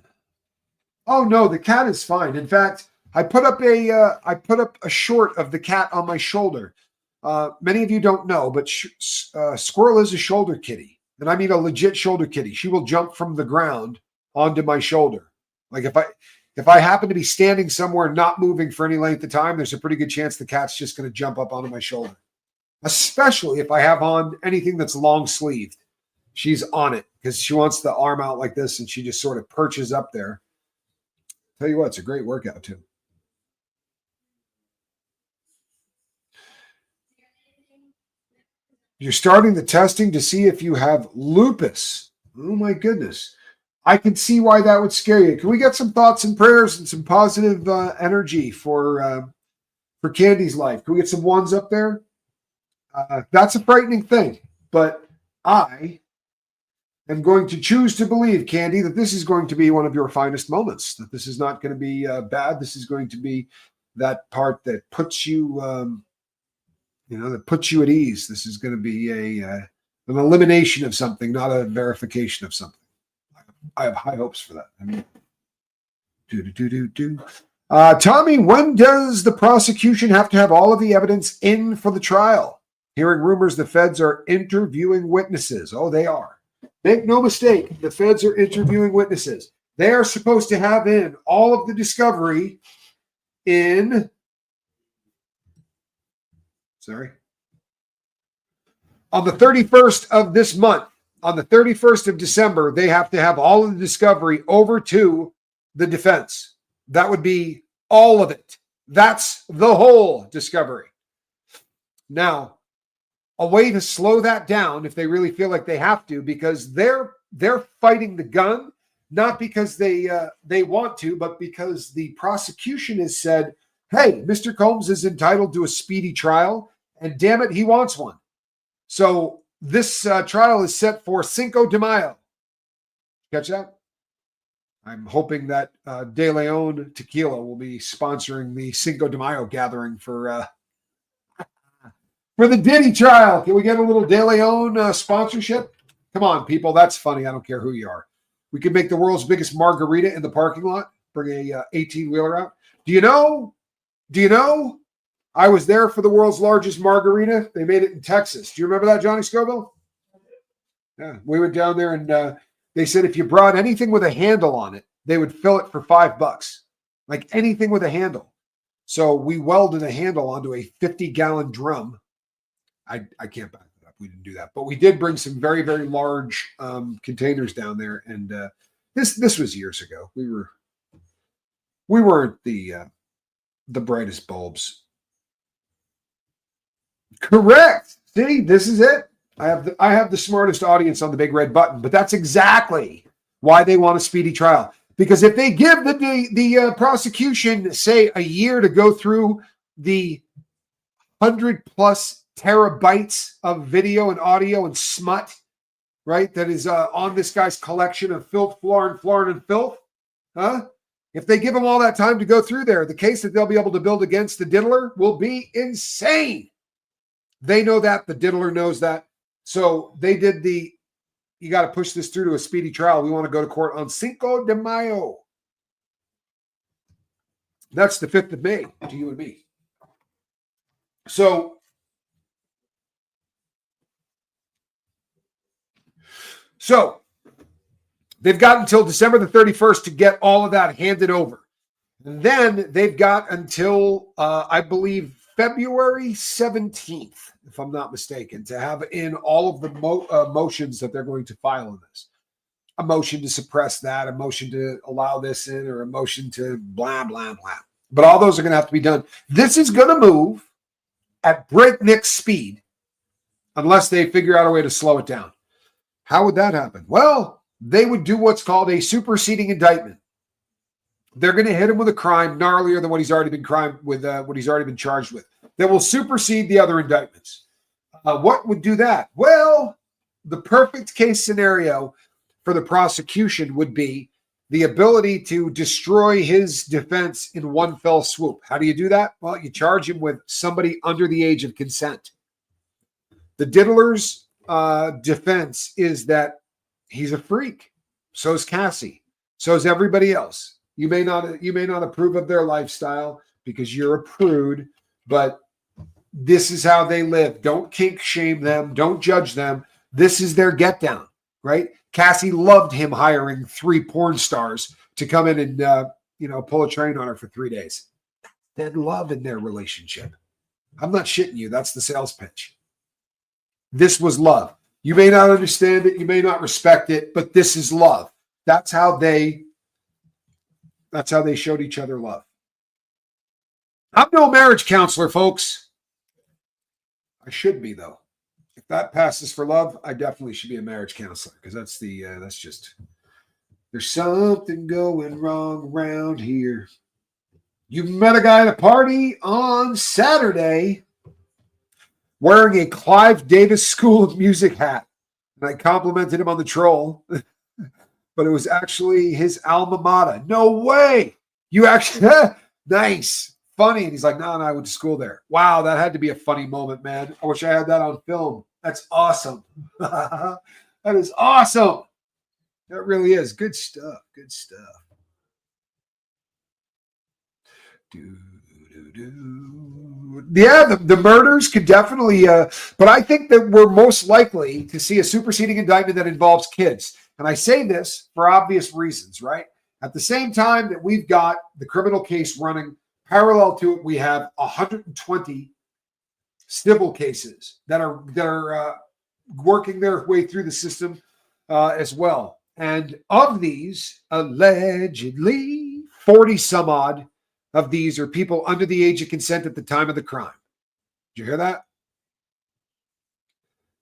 Oh no, the cat is fine. In fact, I put up a short of the cat on my shoulder. Many of you don't know, but Squirrel is a shoulder kitty, and I mean a legit shoulder kitty. She will jump from the ground onto my shoulder. Like if I happen to be standing somewhere not moving for any length of time, there's a pretty good chance the cat's just going to jump up onto my shoulder. Especially if I have on anything that's long sleeved. She's on it because she wants the arm out like this, and she just sort of perches up there. Tell you what, it's a great workout too. You're starting the testing to see if you have lupus. Oh my goodness. I can see why that would scare you. Can we get some thoughts and prayers and some positive energy for Candy's life? Can we get some ones up there? That's a frightening thing, but I am going to choose to believe, Candy, that this is going to be one of your finest moments, that this is not going to be bad. This is going to be that part that puts you, that puts you at ease. This is going to be an elimination of something, not a verification of something. I have high hopes for that. I mean, Tommy, when does the prosecution have to have all of the evidence in for the trial? Hearing rumors the feds are interviewing witnesses. Oh, they are. Make no mistake, the feds are interviewing witnesses. They are supposed to have in all of the discovery on the 31st of this month. On the 31st of December, they have to have all of the discovery over to the defense. That would be all of it. That's the whole discovery. Now, a way to slow that down if they really feel like they have to, because they're they're fighting the gun, not because they want to, but because the prosecution has said, hey, Mr. Combs is entitled to a speedy trial, and damn it, he wants one. So this trial is set for Cinco de Mayo. Catch that? I'm hoping that De Leon Tequila will be sponsoring the Cinco de Mayo gathering for the Diddy trial. Can we get a little De Leon sponsorship? Come on, people. That's funny. I don't care who you are. We could make the world's biggest margarita in the parking lot. Bring a 18-wheeler out. Do you know? I was there for the world's largest margarita. They made it in Texas. Do you remember that, Johnny Scoville? Yeah, we went down there and they said if you brought anything with a handle on it, they would fill it for $5. Like anything with a handle. So we welded a handle onto a 50-gallon drum. I can't back that up. We didn't do that. But we did bring some very, very large containers down there. And this was years ago. We weren't the brightest bulbs. Correct. See, this is it. I have the smartest audience on the big red button, but that's exactly why they want a speedy trial. Because if they give the prosecution, say, a year to go through the 100+ terabytes of video and audio and smut, right, that is on this guy's collection of filth, floor and filth, huh? If they give them all that time to go through there, the case that they'll be able to build against the diddler will be insane. They know that. The diddler knows that. So they did you got to push this through to a speedy trial. We want to go to court on Cinco de Mayo. That's the 5th of May to you and me. So they've got until December the 31st to get all of that handed over. And then they've got until, I believe, February 17th, if I'm not mistaken, to have in all of the motions that they're going to file in this. A motion to suppress that, a motion to allow this in, or a motion to blah, blah, blah. But all those are going to have to be done. This is going to move at breakneck speed unless they figure out a way to slow it down. How would that happen? Well, they would do what's called a superseding indictment. They're going to hit him with a crime gnarlier than what he's already been charged with. That will supersede the other indictments. What would do that? Well, the perfect case scenario for the prosecution would be the ability to destroy his defense in one fell swoop. How do you do that? Well, you charge him with somebody under the age of consent. The diddler's defense is that he's a freak. So's Cassie. So's everybody else. You may not approve of their lifestyle because you're a prude, but this is how they live. Don't kink shame them. Don't judge them. This is their get down, right? Cassie loved him hiring 3 porn stars to come in and pull a train on her for 3 days. They had love in their relationship. I'm not shitting you. That's the sales pitch. This was love. You may not understand it. You may not respect it, but this is love. That's how they showed each other love. I'm no marriage counselor, folks. I should be, though. If that passes for love, I definitely should be a marriage counselor because that's just, there's something going wrong around here. You met a guy at a party on Saturday wearing a Clive Davis School of Music hat. And I complimented him on the troll, but it was actually his alma mater. No way. You actually, nice. Funny. And he's like, no, I went to school there. Wow, that had to be a funny moment, man. I wish I had that on film. That's awesome. That is awesome. That really is. Good stuff. Good stuff. Yeah, the murders could definitely, but I think that we're most likely to see a superseding indictment that involves kids. And I say this for obvious reasons, right? At the same time that we've got the criminal case running, parallel to it, we have 120 civil cases that are working their way through the system as well. And of these, allegedly, 40 some odd of these are people under the age of consent at the time of the crime. Did you hear that?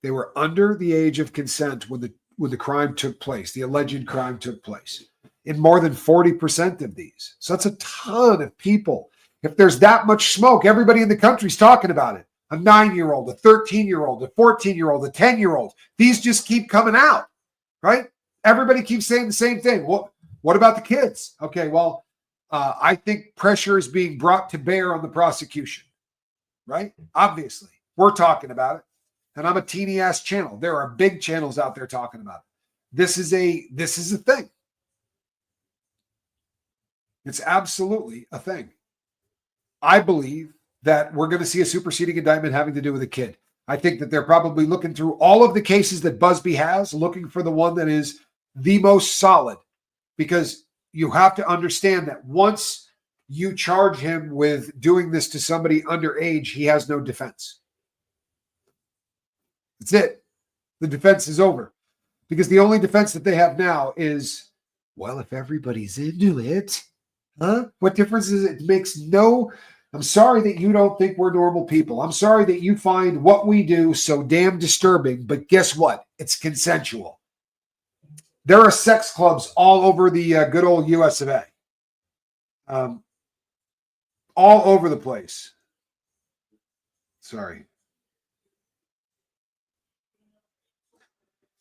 They were under the age of consent when the crime took place, the alleged crime took place, in more than 40% of these. So that's a ton of people. If there's that much smoke, everybody in the country's talking about it. A 9-year-old, a 13-year-old, a 14-year-old, a 10-year-old. These just keep coming out, right? Everybody keeps saying the same thing. Well, what about the kids? Okay, well, I think pressure is being brought to bear on the prosecution, right? Obviously, we're talking about it. And I'm a teeny ass channel. There are big channels out there talking about it. This is a thing. It's absolutely a thing. I believe that we're going to see a superseding indictment having to do with a kid. I think that they're probably looking through all of the cases that Busby has, looking for the one that is the most solid, because you have to understand that once you charge him with doing this to somebody underage, he has no defense. That's it. The defense is over, because the only defense that they have now is, well, if everybody's into it, huh? What difference is it? It makes no. I'm sorry that you don't think we're normal people. I'm sorry that you find what we do so damn disturbing, but guess what? It's consensual. There are sex clubs all over the good old US of A. All over the place. Sorry.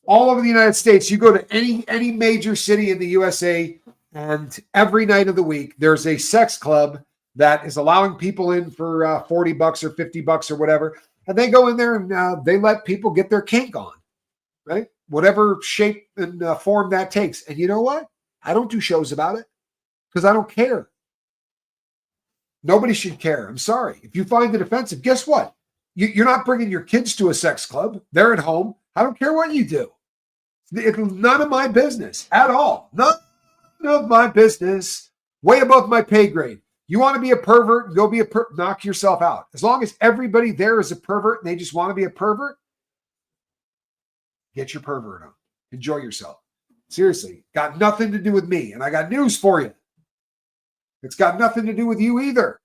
All over the United States. You go to any major city in the USA, and every night of the week, there's a sex club that is allowing people in for $40 or $50 or whatever. And they go in there and they let people get their kink on, right? Whatever shape and form that takes. And you know what? I don't do shows about it because I don't care. Nobody should care. I'm sorry. If you find it offensive, guess what? You're not bringing your kids to a sex club. They're at home. I don't care what you do. It's none of my business at all. None of my business. Way above my pay grade. You want to be a pervert, go be a pervert, knock yourself out. As long as everybody there is a pervert and they just want to be a pervert, get your pervert on. Enjoy yourself. Seriously, got nothing to do with me. And I got news for you. It's got nothing to do with you either.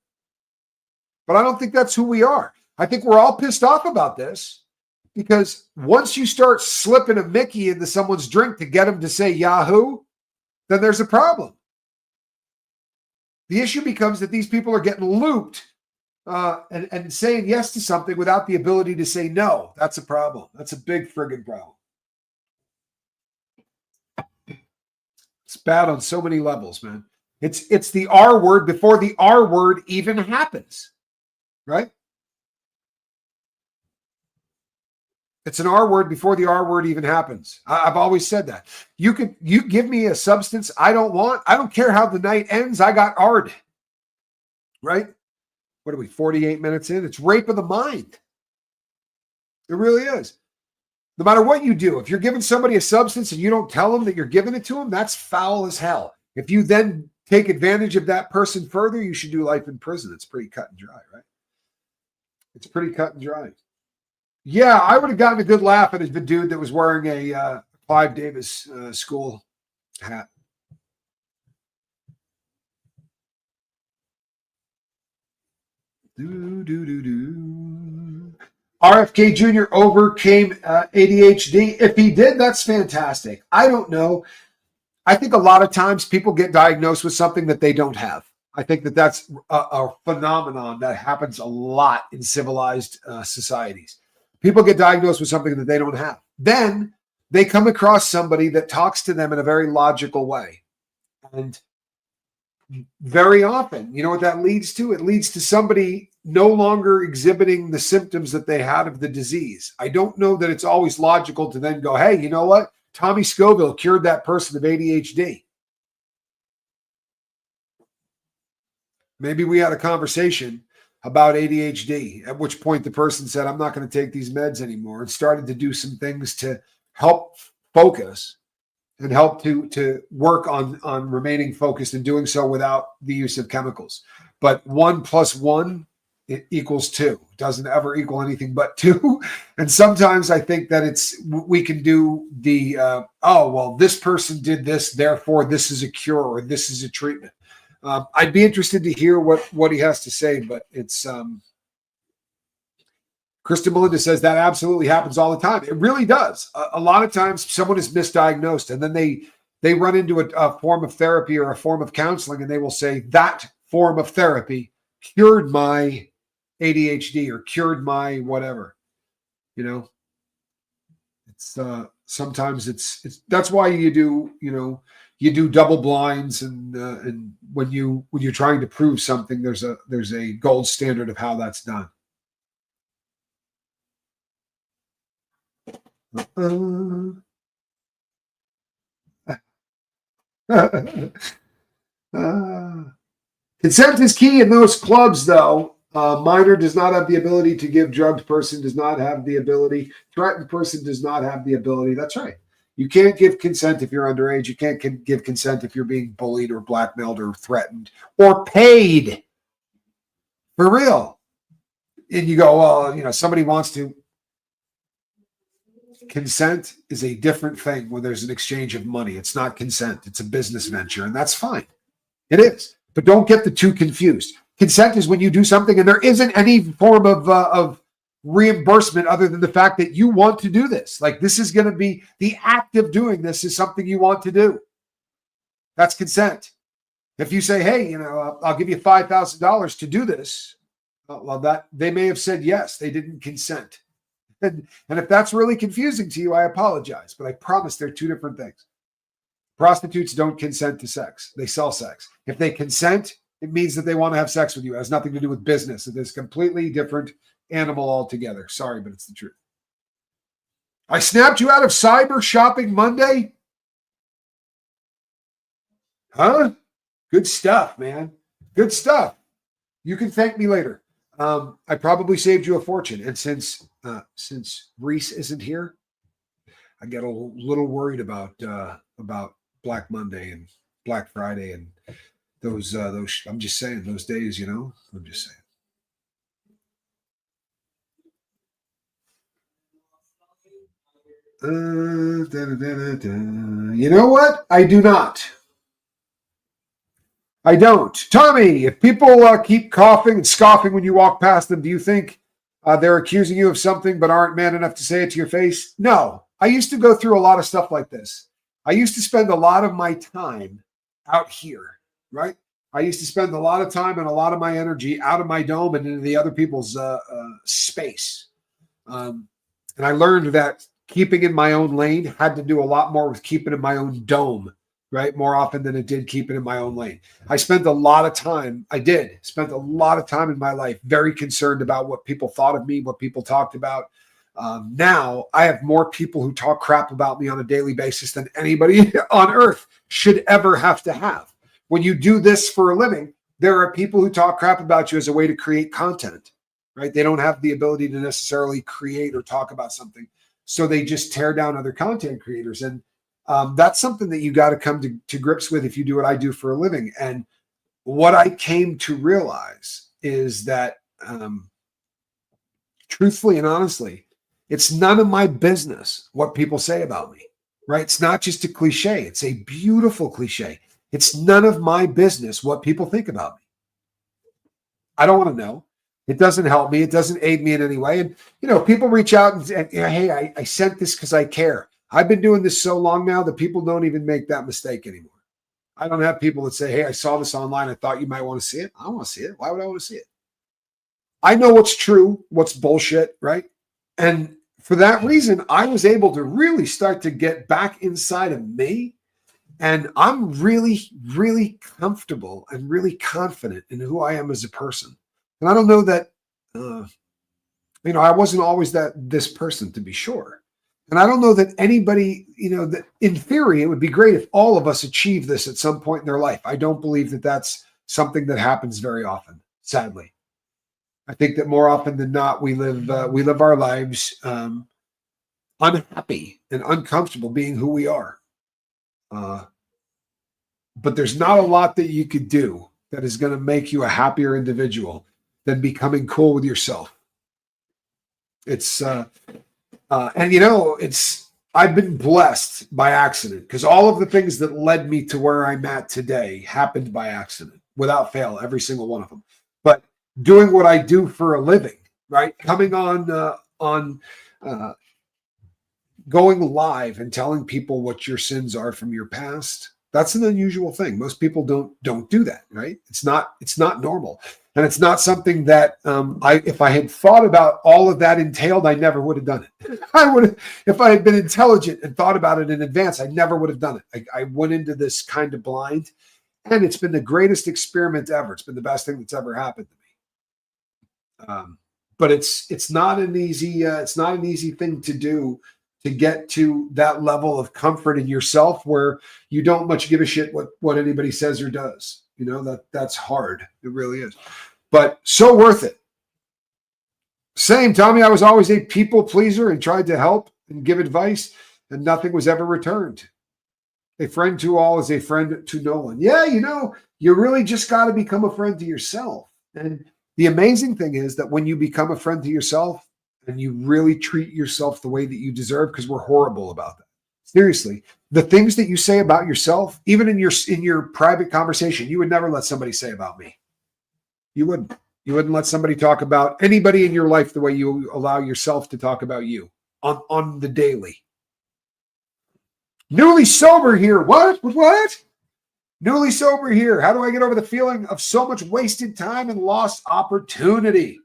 But I don't think that's who we are. I think we're all pissed off about this, because once you start slipping a Mickey into someone's drink to get them to say Yahoo, then there's a problem. The issue becomes that these people are getting looped and saying yes to something without the ability to say no. That's a problem. That's a big friggin' problem. It's bad on so many levels, man. It's the R word before the R word even happens, right? It's an R word before the R word even happens. I've always said that. You give me a substance I don't want. I don't care how the night ends. I got R'd. Right? What are we, 48 minutes in? It's rape of the mind. It really is. No matter what you do, if you're giving somebody a substance and you don't tell them that you're giving it to them, that's foul as hell. If you then take advantage of that person further, you should do life in prison. It's pretty cut and dry, right? It's pretty cut and dry. Yeah, I would have gotten a good laugh at the dude that was wearing a Clive Davis school hat. RFK Jr. overcame ADHD. If he did, that's fantastic. I don't know. I think a lot of times people get diagnosed with something that they don't have. I think that that's a phenomenon that happens a lot in civilized societies. People get diagnosed with something that they don't have. Then they come across somebody that talks to them in a very logical way. And very often, you know what that leads to? It leads to somebody no longer exhibiting the symptoms that they had of the disease. I don't know that it's always logical to then go, hey, you know what? Tommy Scoville cured that person of ADHD. Maybe we had a conversation about ADHD, at which point the person said, I'm not going to take these meds anymore, and started to do some things to help focus and help to work on remaining focused and doing so without the use of chemicals. But 1 + 1 equals 2. Doesn't ever equal anything but 2. And sometimes I think that we can do the, this person did this, therefore this is a cure or this is a treatment. I'd be interested to hear what he has to say, but it's Kristen Melinda says that absolutely happens all the time. It really does. A lot of times someone is misdiagnosed and then they run into a form of therapy or a form of counseling and they will say that form of therapy cured my ADHD or cured my whatever. You know, it's sometimes it's that's why you do double blinds and when you're trying to prove something, there's a gold standard of how that's done. Consent is key in those clubs, though. Minor does not have the ability to give. Drugged person does not have the ability. Threatened person does not have the ability. That's right. You can't give consent if you're underage. You can't give consent if you're being bullied or blackmailed or threatened or paid. For real. And you go, well, somebody wants to. Consent is a different thing when there's an exchange of money. It's not consent. It's a business venture, and that's fine. It is. But don't get the two confused. Consent is when you do something and there isn't any form of reimbursement other than the fact that you want to do this. Like this is going to be the act of doing this is something you want to do. That's consent. If you say, hey, I'll give you $5,000 to do this. Well, that they may have said yes. They didn't consent. And if that's really confusing to you, I apologize. But I promise they're two different things. Prostitutes don't consent to sex. They sell sex. If they consent, it means that they want to have sex with you. It has nothing to do with business. It is a completely different animal altogether. Sorry, but it's the truth. I snapped you out of Cyber Shopping Monday? Huh? Good stuff, man. Good stuff. You can thank me later. I probably saved you a fortune. And since Reese isn't here, I get a little worried about Black Monday and Black Friday and those I'm just saying those days, I'm just saying. You know what? I do not. I don't. Tommy, if people keep coughing and scoffing when you walk past them, do you think they're accusing you of something but aren't man enough to say it to your face? No. I used to go through a lot of stuff like this. I used to spend a lot of my time out here, right? I used to spend a lot of time and a lot of my energy out of my dome and into the other people's space. And I learned that keeping in my own lane had to do a lot more with keeping in my own dome, right? More often than it did keeping in my own lane. I spent a lot of time in my life very concerned about what people thought of me, what people talked about. Now I have more people who talk crap about me on a daily basis than anybody on earth should ever have to have. When you do this for a living, there are people who talk crap about you as a way to create content, right? They don't have the ability to necessarily create or talk about something. So they just tear down other content creators. And that's something that you got to come to grips with if you do what I do for a living. And what I came to realize is that truthfully and honestly, it's none of my business what people say about me, right? It's not just a cliche. It's a beautiful cliche. It's none of my business what people think about me. I don't want to know. It doesn't help me. It doesn't aid me in any way. And, people reach out and say, hey, I sent this because I care. I've been doing this so long now that people don't even make that mistake anymore. I don't have people that say, hey, I saw this online. I thought you might want to see it. I don't want to see it. Why would I want to see it? I know what's true, what's bullshit, right? And for that reason, I was able to really start to get back inside of me. And I'm really, really comfortable and really confident in who I am as a person. And I don't know that, I wasn't always this person, to be sure. And I don't know that anybody, that in theory, it would be great if all of us achieve this at some point in their life. I don't believe that that's something that happens very often, sadly. I think that more often than not, we live our lives unhappy and uncomfortable being who we are. But there's not a lot that you could do that is going to make you a happier individual than becoming cool with yourself. It's I've been blessed by accident because all of the things that led me to where I'm at today happened by accident, without fail, every single one of them. But doing what I do for a living right? Coming on going live and telling people what your sins are from your past. That's an unusual thing. Most people don't do that, right? It's not normal. And it's not something that if I had thought about all of that entailed, I never would have done it. I would have, if I had been intelligent and thought about it in advance, I never would have done it. I went into this kind of blind, and it's been the greatest experiment ever. It's been the best thing that's ever happened to me. But it's not an easy thing to do, to get to that level of comfort in yourself where you don't much give a shit what anybody says or does. You know, that's hard. It really is. But so worth it. Same, Tommy, I was always a people pleaser and tried to help and give advice, and nothing was ever returned. A friend to all is a friend to no one. Yeah, you know, you really just got to become a friend to yourself. And the amazing thing is that when you become a friend to yourself and you really treat yourself the way that you deserve, because we're horrible about that. Seriously, the things that you say about yourself, even in your private conversation, you would never let somebody say about me. You wouldn't. You wouldn't let somebody talk about anybody in your life the way you allow yourself to talk about you on the daily. Newly sober here. What? Newly sober here. How do I get over the feeling of so much wasted time and lost opportunity?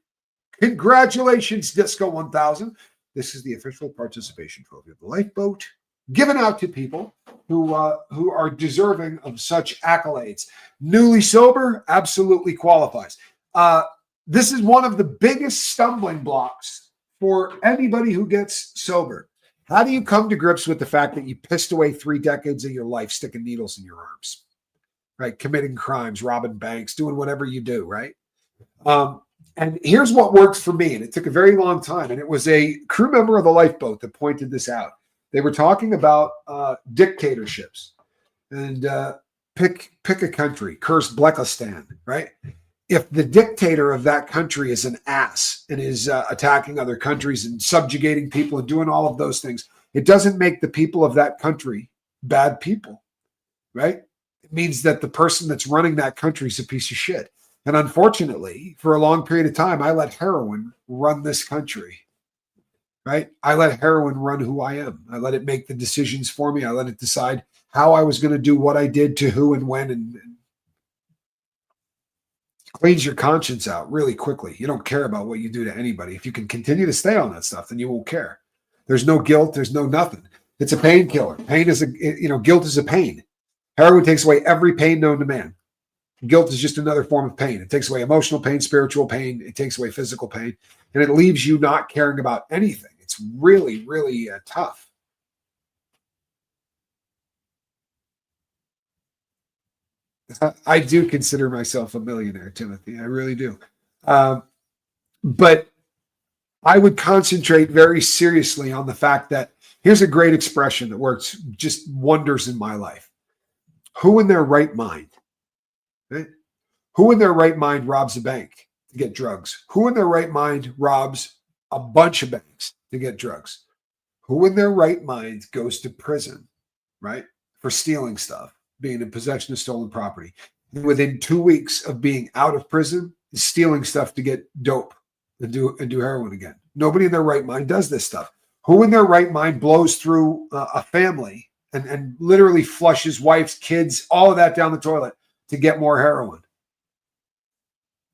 Congratulations, Disco 1000. This is the official participation trophy of the Lifeboat, given out to people who are deserving of such accolades. Newly sober absolutely qualifies. This is one of the biggest stumbling blocks for anybody who gets sober. How do you come to grips with the fact that you pissed away 3 decades of your life sticking needles in your arms, right? Committing crimes, robbing banks, doing whatever you do, right? And here's what worked for me, and it took a very long time, and it was a crew member of the Lifeboat that pointed this out. They were talking about dictatorships, and pick a country, curse Blekistan, right? If the dictator of that country is an ass and is attacking other countries and subjugating people and doing all of those things, it doesn't make the people of that country bad people, right? It means that the person that's running that country is a piece of shit. And unfortunately, for a long period of time, I let heroin run this country, right? I let heroin run who I am. I let it make the decisions for me. I let it decide how I was going to do what I did to who and when, and cleans your conscience out really quickly. You don't care about what you do to anybody. If you can continue to stay on that stuff, then you won't care. There's no guilt. There's no nothing. It's a painkiller. Guilt is a pain. Heroin takes away every pain known to man. Guilt is just another form of pain. It takes away emotional pain, spiritual pain. It takes away physical pain, and it leaves you not caring about anything. It's really, really tough. I do consider myself a millionaire, Timothy. I really do. But I would concentrate very seriously on the fact that here's a great expression that works just wonders in my life. Who in their right mind? Right? Who in their right mind robs a bank to get drugs? Who in their right mind robs a bunch of banks to get drugs? Who in their right mind goes to prison, right, for stealing stuff, being in possession of stolen property, and within 2 weeks of being out of prison is stealing stuff to get dope and do heroin again? Nobody in their right mind does this stuff. Who in their right mind blows through a family and literally flushes wife's kids, all of that down the toilet to get more heroin?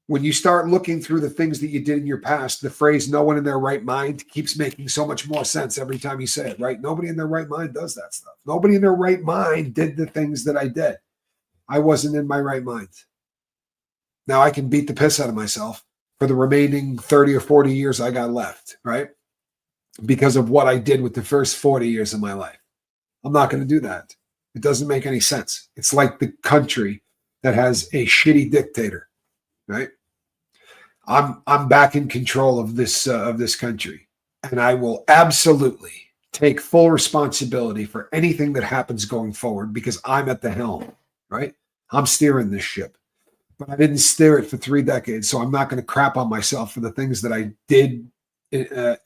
When you start looking through the things that you did in your past, the phrase "no one in their right mind" keeps making so much more sense every time you say it, right? Nobody in their right mind does that stuff. Nobody in their right mind did the things that I did. I wasn't in my right mind. Now I can beat the piss out of myself for the remaining 30 or 40 years I got left, right? Because of what I did with the first 40 years of my life. I'm not going to do that. It doesn't make any sense. It's like the country that has a shitty dictator, right? I'm back in control of this country, and I will absolutely take full responsibility for anything that happens going forward because I'm at the helm, right? I'm steering this ship, but I didn't steer it for 3 decades, so I'm not going to crap on myself for the things that I did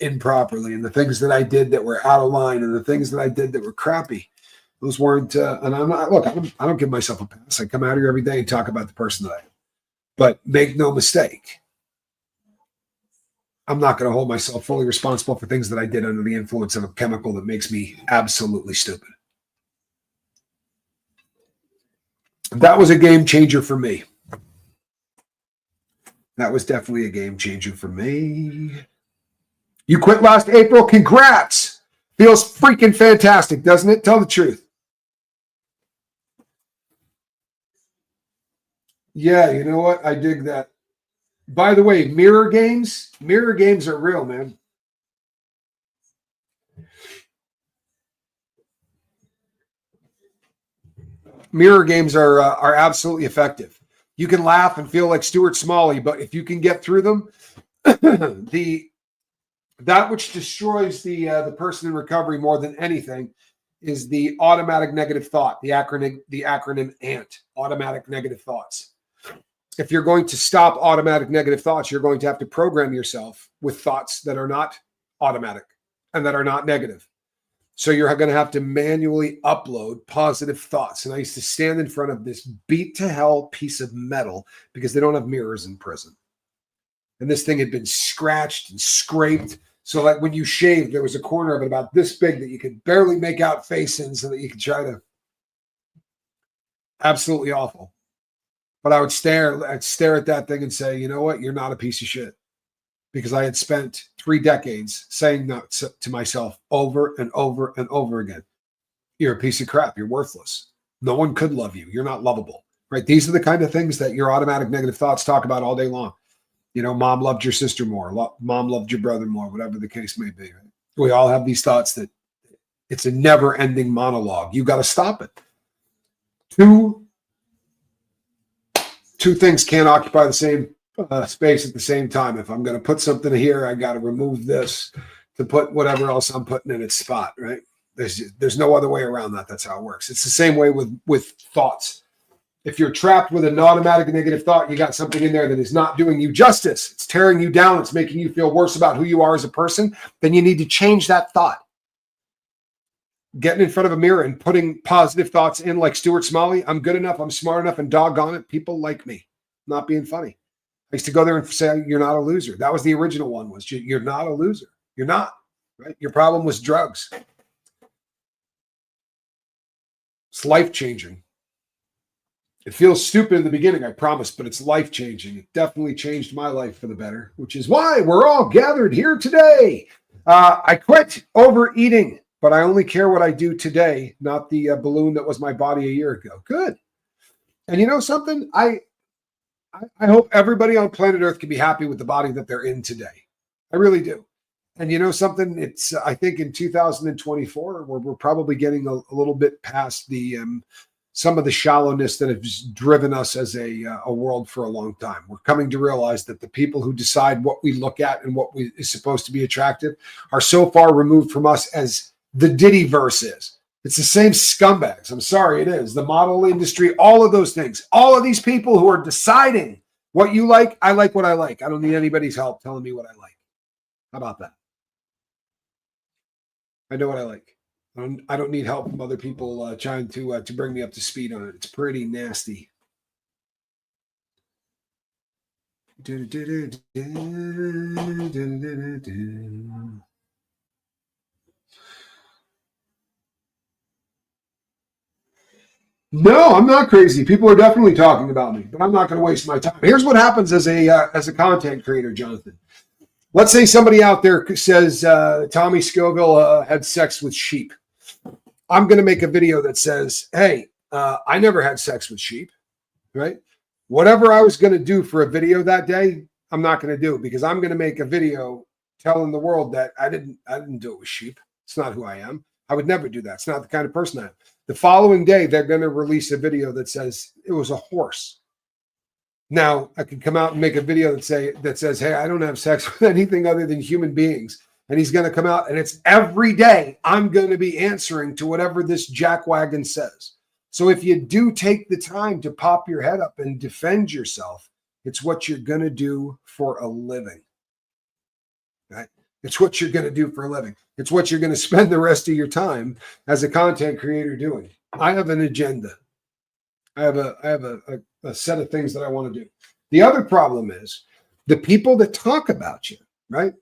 improperly and the things that I did that were out of line and the things that I did that were crappy. Those weren't, and I'm not, look, I don't give myself a pass. I come out here every day and talk about the person that I am. But make no mistake, I'm not going to hold myself fully responsible for things that I did under the influence of a chemical that makes me absolutely stupid. That was a game changer for me. That was definitely a game changer for me. You quit last April? Congrats. Feels freaking fantastic, doesn't it? Tell the truth. Yeah, you know what? I dig that. By the way, mirror games are real, man. Mirror games are absolutely effective. You can laugh and feel like Stuart Smalley, but if you can get through them, that which destroys the person in recovery more than anything is the automatic negative thought. The acronym ANT, automatic negative thoughts. If you're going to stop automatic negative thoughts, you're going to have to program yourself with thoughts that are not automatic and that are not negative. So you're going to have to manually upload positive thoughts. And I used to stand in front of this beat to hell piece of metal because they don't have mirrors in prison. And this thing had been scratched and scraped. So like when you shaved, there was a corner of it about this big that you could barely make out face in so that you could try to. Absolutely awful. But I would stare at that thing and say, you know what? You're not a piece of shit. Because I had spent 3 decades saying that to myself over and over and over again. You're a piece of crap. You're worthless. No one could love you. You're not lovable, right? These are the kind of things that your automatic negative thoughts talk about all day long. You know, mom loved your sister more. Mom loved your brother more, whatever the case may be. Right? We all have these thoughts that it's a never-ending monologue. You got to stop it. Two things can't occupy the same space at the same time. If I'm going to put something here, I got to remove this to put whatever else I'm putting in its spot, right? There's no other way around that. That's how it works. It's the same way with thoughts. If you're trapped with an automatic negative thought, you got something in there that is not doing you justice. It's tearing you down. It's making you feel worse about who you are as a person. Then you need to change that thought. Getting in front of a mirror and putting positive thoughts in like Stuart Smalley. I'm good enough. I'm smart enough, and doggone it, people like me. Not being funny. I used to go there and say, you're not a loser. That was the original one, was you're not a loser. You're not, right? Your problem was drugs. It's life-changing. It feels stupid in the beginning, I promise, but it's life-changing. It definitely changed my life for the better, which is why we're all gathered here today. I quit overeating, but I only care what I do today, not the balloon that was my body a year ago. Good. And you know something? I hope everybody on planet Earth can be happy with the body that they're in today. I really do. And you know something? It's I think in 2024, we're probably getting a little bit past the some of the shallowness that has driven us as a world for a long time. We're coming to realize that the people who decide what we look at and what is supposed to be attractive are so far removed from us as the Diddyverse is. It's the same scumbags. I'm sorry, it is. The model industry, all of those things. All of these people who are deciding what you like, I like what I like. I don't need anybody's help telling me what I like. How about that? I know what I like. I don't need help from other people trying to bring me up to speed on it. It's pretty nasty. No, I'm not crazy. People are definitely talking about me, but I'm not going to waste my time. Here's what happens as a content creator, Jonathan. Let's say somebody out there says Tommy Scoville had sex with sheep. I'm going to make a video that says, hey, I never had sex with sheep, right? Whatever I was going to do for a video that day, I'm not going to do it because I'm going to make a video telling the world that I didn't do it with sheep. It's not who I am. I would never do that. It's not the kind of person I am. The following day, they're going to release a video that says it was a horse. Now, I could come out and make a video that says, hey, I don't have sex with anything other than human beings. And he's going to come out, and it's every day I'm going to be answering to whatever this jackwagon says. So if you do take the time to pop your head up and defend yourself, it's what you're going to do for a living. Right? It's what you're going to do for a living. It's what you're going to spend the rest of your time as a content creator doing. I have an agenda. I have a set of things that I want to do. The other problem is the people that talk about you, right?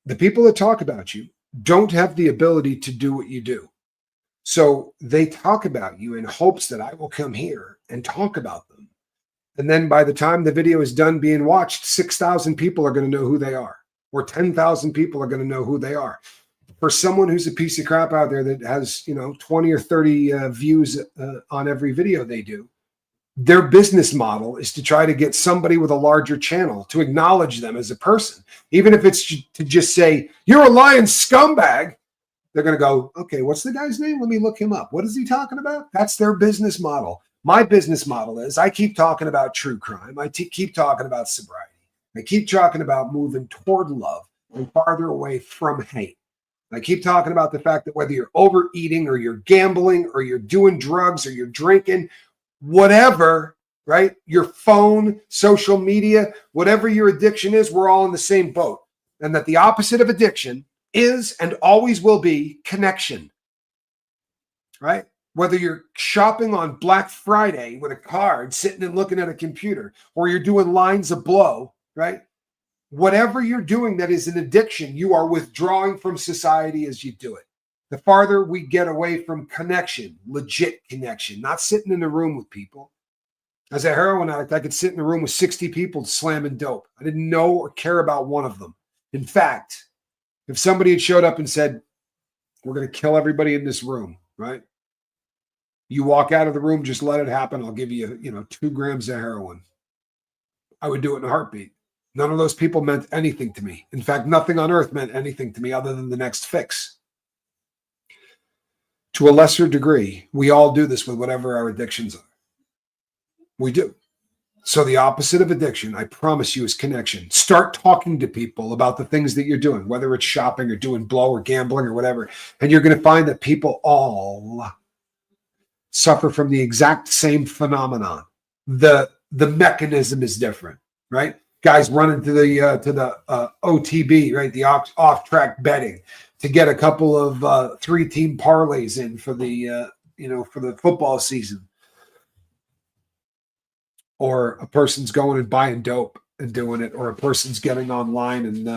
The people that talk about you don't have the ability to do what you do. So they talk about you in hopes that I will come here and talk about them. And then by the time the video is done being watched, 6,000 people are going to know who they are, or 10,000 people are going to know who they are. For someone who's a piece of crap out there that has, 20 or 30 views on every video they do, their business model is to try to get somebody with a larger channel to acknowledge them as a person. Even if it's to just say, you're a lying scumbag, they're going to go, okay, what's the guy's name? Let me look him up. What is he talking about? That's their business model. My business model is I keep talking about true crime. I keep talking about sobriety. I keep talking about moving toward love and farther away from hate. I keep talking about the fact that whether you're overeating or you're gambling or you're doing drugs or you're drinking, whatever, right? Your phone, social media, whatever your addiction is, we're all in the same boat. And that the opposite of addiction is and always will be connection, right? Whether you're shopping on Black Friday with a card, sitting and looking at a computer, or you're doing lines of blow, right? Whatever you're doing that is an addiction, you are withdrawing from society as you do it. The farther we get away from connection, legit connection, not sitting in a room with people. As a heroin addict, I could sit in a room with 60 people slamming dope. I didn't know or care about one of them. In fact, if somebody had showed up and said, we're going to kill everybody in this room, right? You walk out of the room, just let it happen. I'll give you, 2 grams of heroin. I would do it in a heartbeat. None of those people meant anything to me. In fact, nothing on earth meant anything to me other than the next fix. To a lesser degree, we all do this with whatever our addictions are. We do. So the opposite of addiction, I promise you, is connection. Start talking to people about the things that you're doing, whether it's shopping or doing blow or gambling or whatever. And you're going to find that people all suffer from the exact same phenomenon. The mechanism is different, right? Guys run into the OTB, right? The off-track betting to get a couple of 3-team parlays in for the for the football season. Or a person's going and buying dope and doing it, or a person's getting online and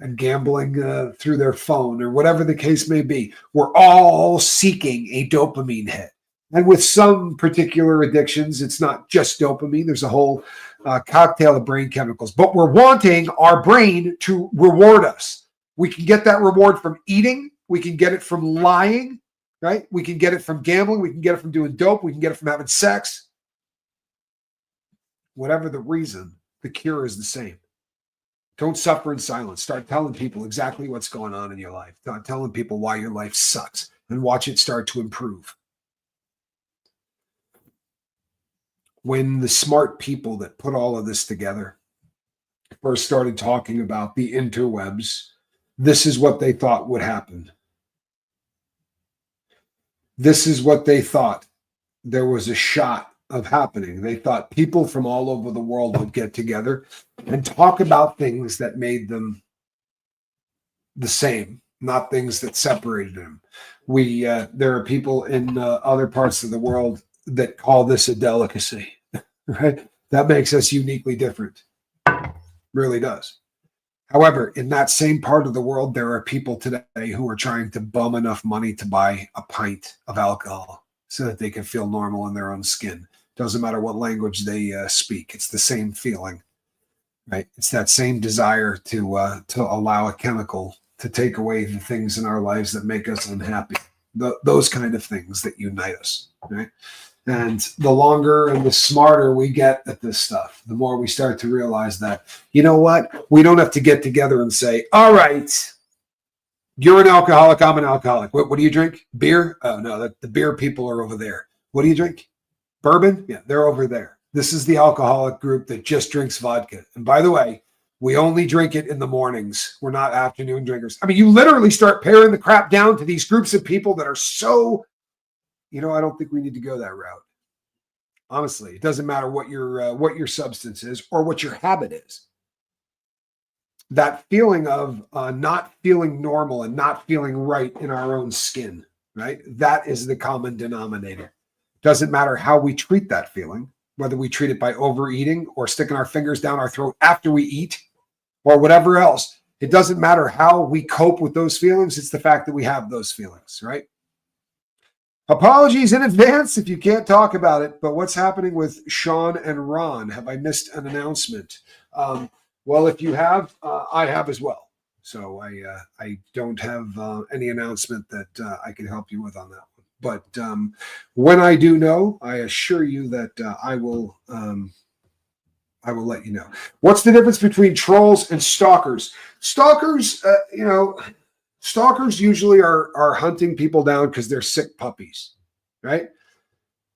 and gambling through their phone, or whatever the case may be. We're all seeking a dopamine hit. And with some particular addictions, it's not just dopamine. There's a whole cocktail of brain chemicals, but we're wanting our brain to reward us. We can get that reward from eating. We can get it from lying, right? We can get it from gambling. We can get it from doing dope. We can get it from having sex. Whatever the reason, the cure is the same. Don't suffer in silence. Start telling people exactly what's going on in your life. Start telling people why your life sucks and watch it start to improve. When the smart people that put all of this together first started talking about the interwebs, this is what they thought would happen. This is what they thought there was a shot of happening. They thought people from all over the world would get together and talk about things that made them the same, not things that separated them. There are people in other parts of the world that call this a delicacy, right? That makes us uniquely different. Really does. However, in that same part of the world, there are people today who are trying to bum enough money to buy a pint of alcohol so that they can feel normal in their own skin. Doesn't matter what language they speak. It's the same feeling, right? It's that same desire to allow a chemical to take away the things in our lives that make us unhappy. Those kind of things that unite us, right? And the longer and the smarter we get at this stuff, the more we start to realize that, you know what? We don't have to get together and say, all right, you're an alcoholic, I'm an alcoholic. What do you drink? Beer? Oh, no, the beer people are over there. What do you drink? Bourbon? Yeah, they're over there. This is the alcoholic group that just drinks vodka. And by the way, we only drink it in the mornings. We're not afternoon drinkers. I mean, you literally start paring the crap down to these groups of people that are so, I don't think we need to go that route. Honestly, it doesn't matter what your substance is or what your habit is. That feeling of not feeling normal and not feeling right in our own skin, right? That is the common denominator. Doesn't matter how we treat that feeling, whether we treat it by overeating or sticking our fingers down our throat after we eat or whatever else. It doesn't matter how we cope with those feelings. It's the fact that we have those feelings, right? Apologies in advance if you can't talk about it, but what's happening with Sean and Ron? Have I missed an announcement? Well, if you have, I have as well. So I don't have any announcement that I can help you with on that one. But when I do know, I assure you that I will let you know. What's the difference between trolls and stalkers? Stalkers, stalkers usually are hunting people down because they're sick puppies, right?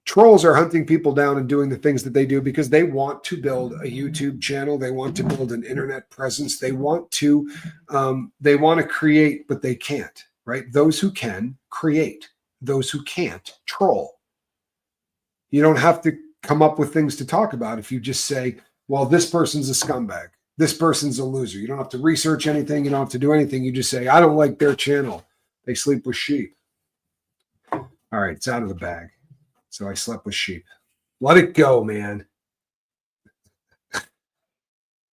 Trolls are hunting people down and doing the things that they do because they want to build a YouTube channel. They want to build an internet presence. They want to create, but they can't, right? Those who can create, those who can't troll. You don't have to come up with things to talk about if you just say, well, this person's a scumbag. This person's a loser. You don't have to research anything. You don't have to do anything. You just say, I don't like their channel. They sleep with sheep. All right, it's out of the bag. So I slept with sheep. Let it go, man.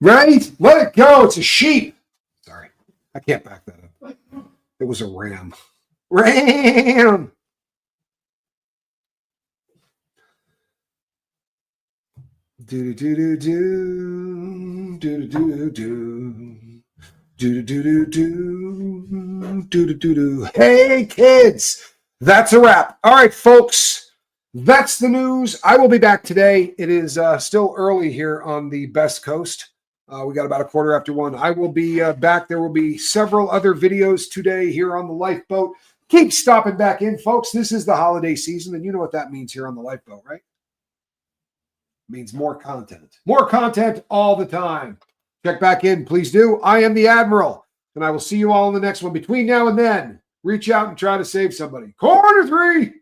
Right? Let it go. It's a sheep. Sorry. I can't back that up. It was a ram. Ram! Do do do do do do do do do do do do do do do. Hey kids, that's a wrap. All right, folks, that's the news. I will be back today. It is still early here on the Best Coast. We got about 1:15. I will be back. There will be several other videos today here on the Lifeboat. Keep stopping back in, folks. This is the holiday season, and you know what that means here on the Lifeboat, right? Means more content. More content all the time. Check back in, please do. I am the Admiral, and I will see you all in the next one. Between now and then, reach out and try to save somebody. Corner 3!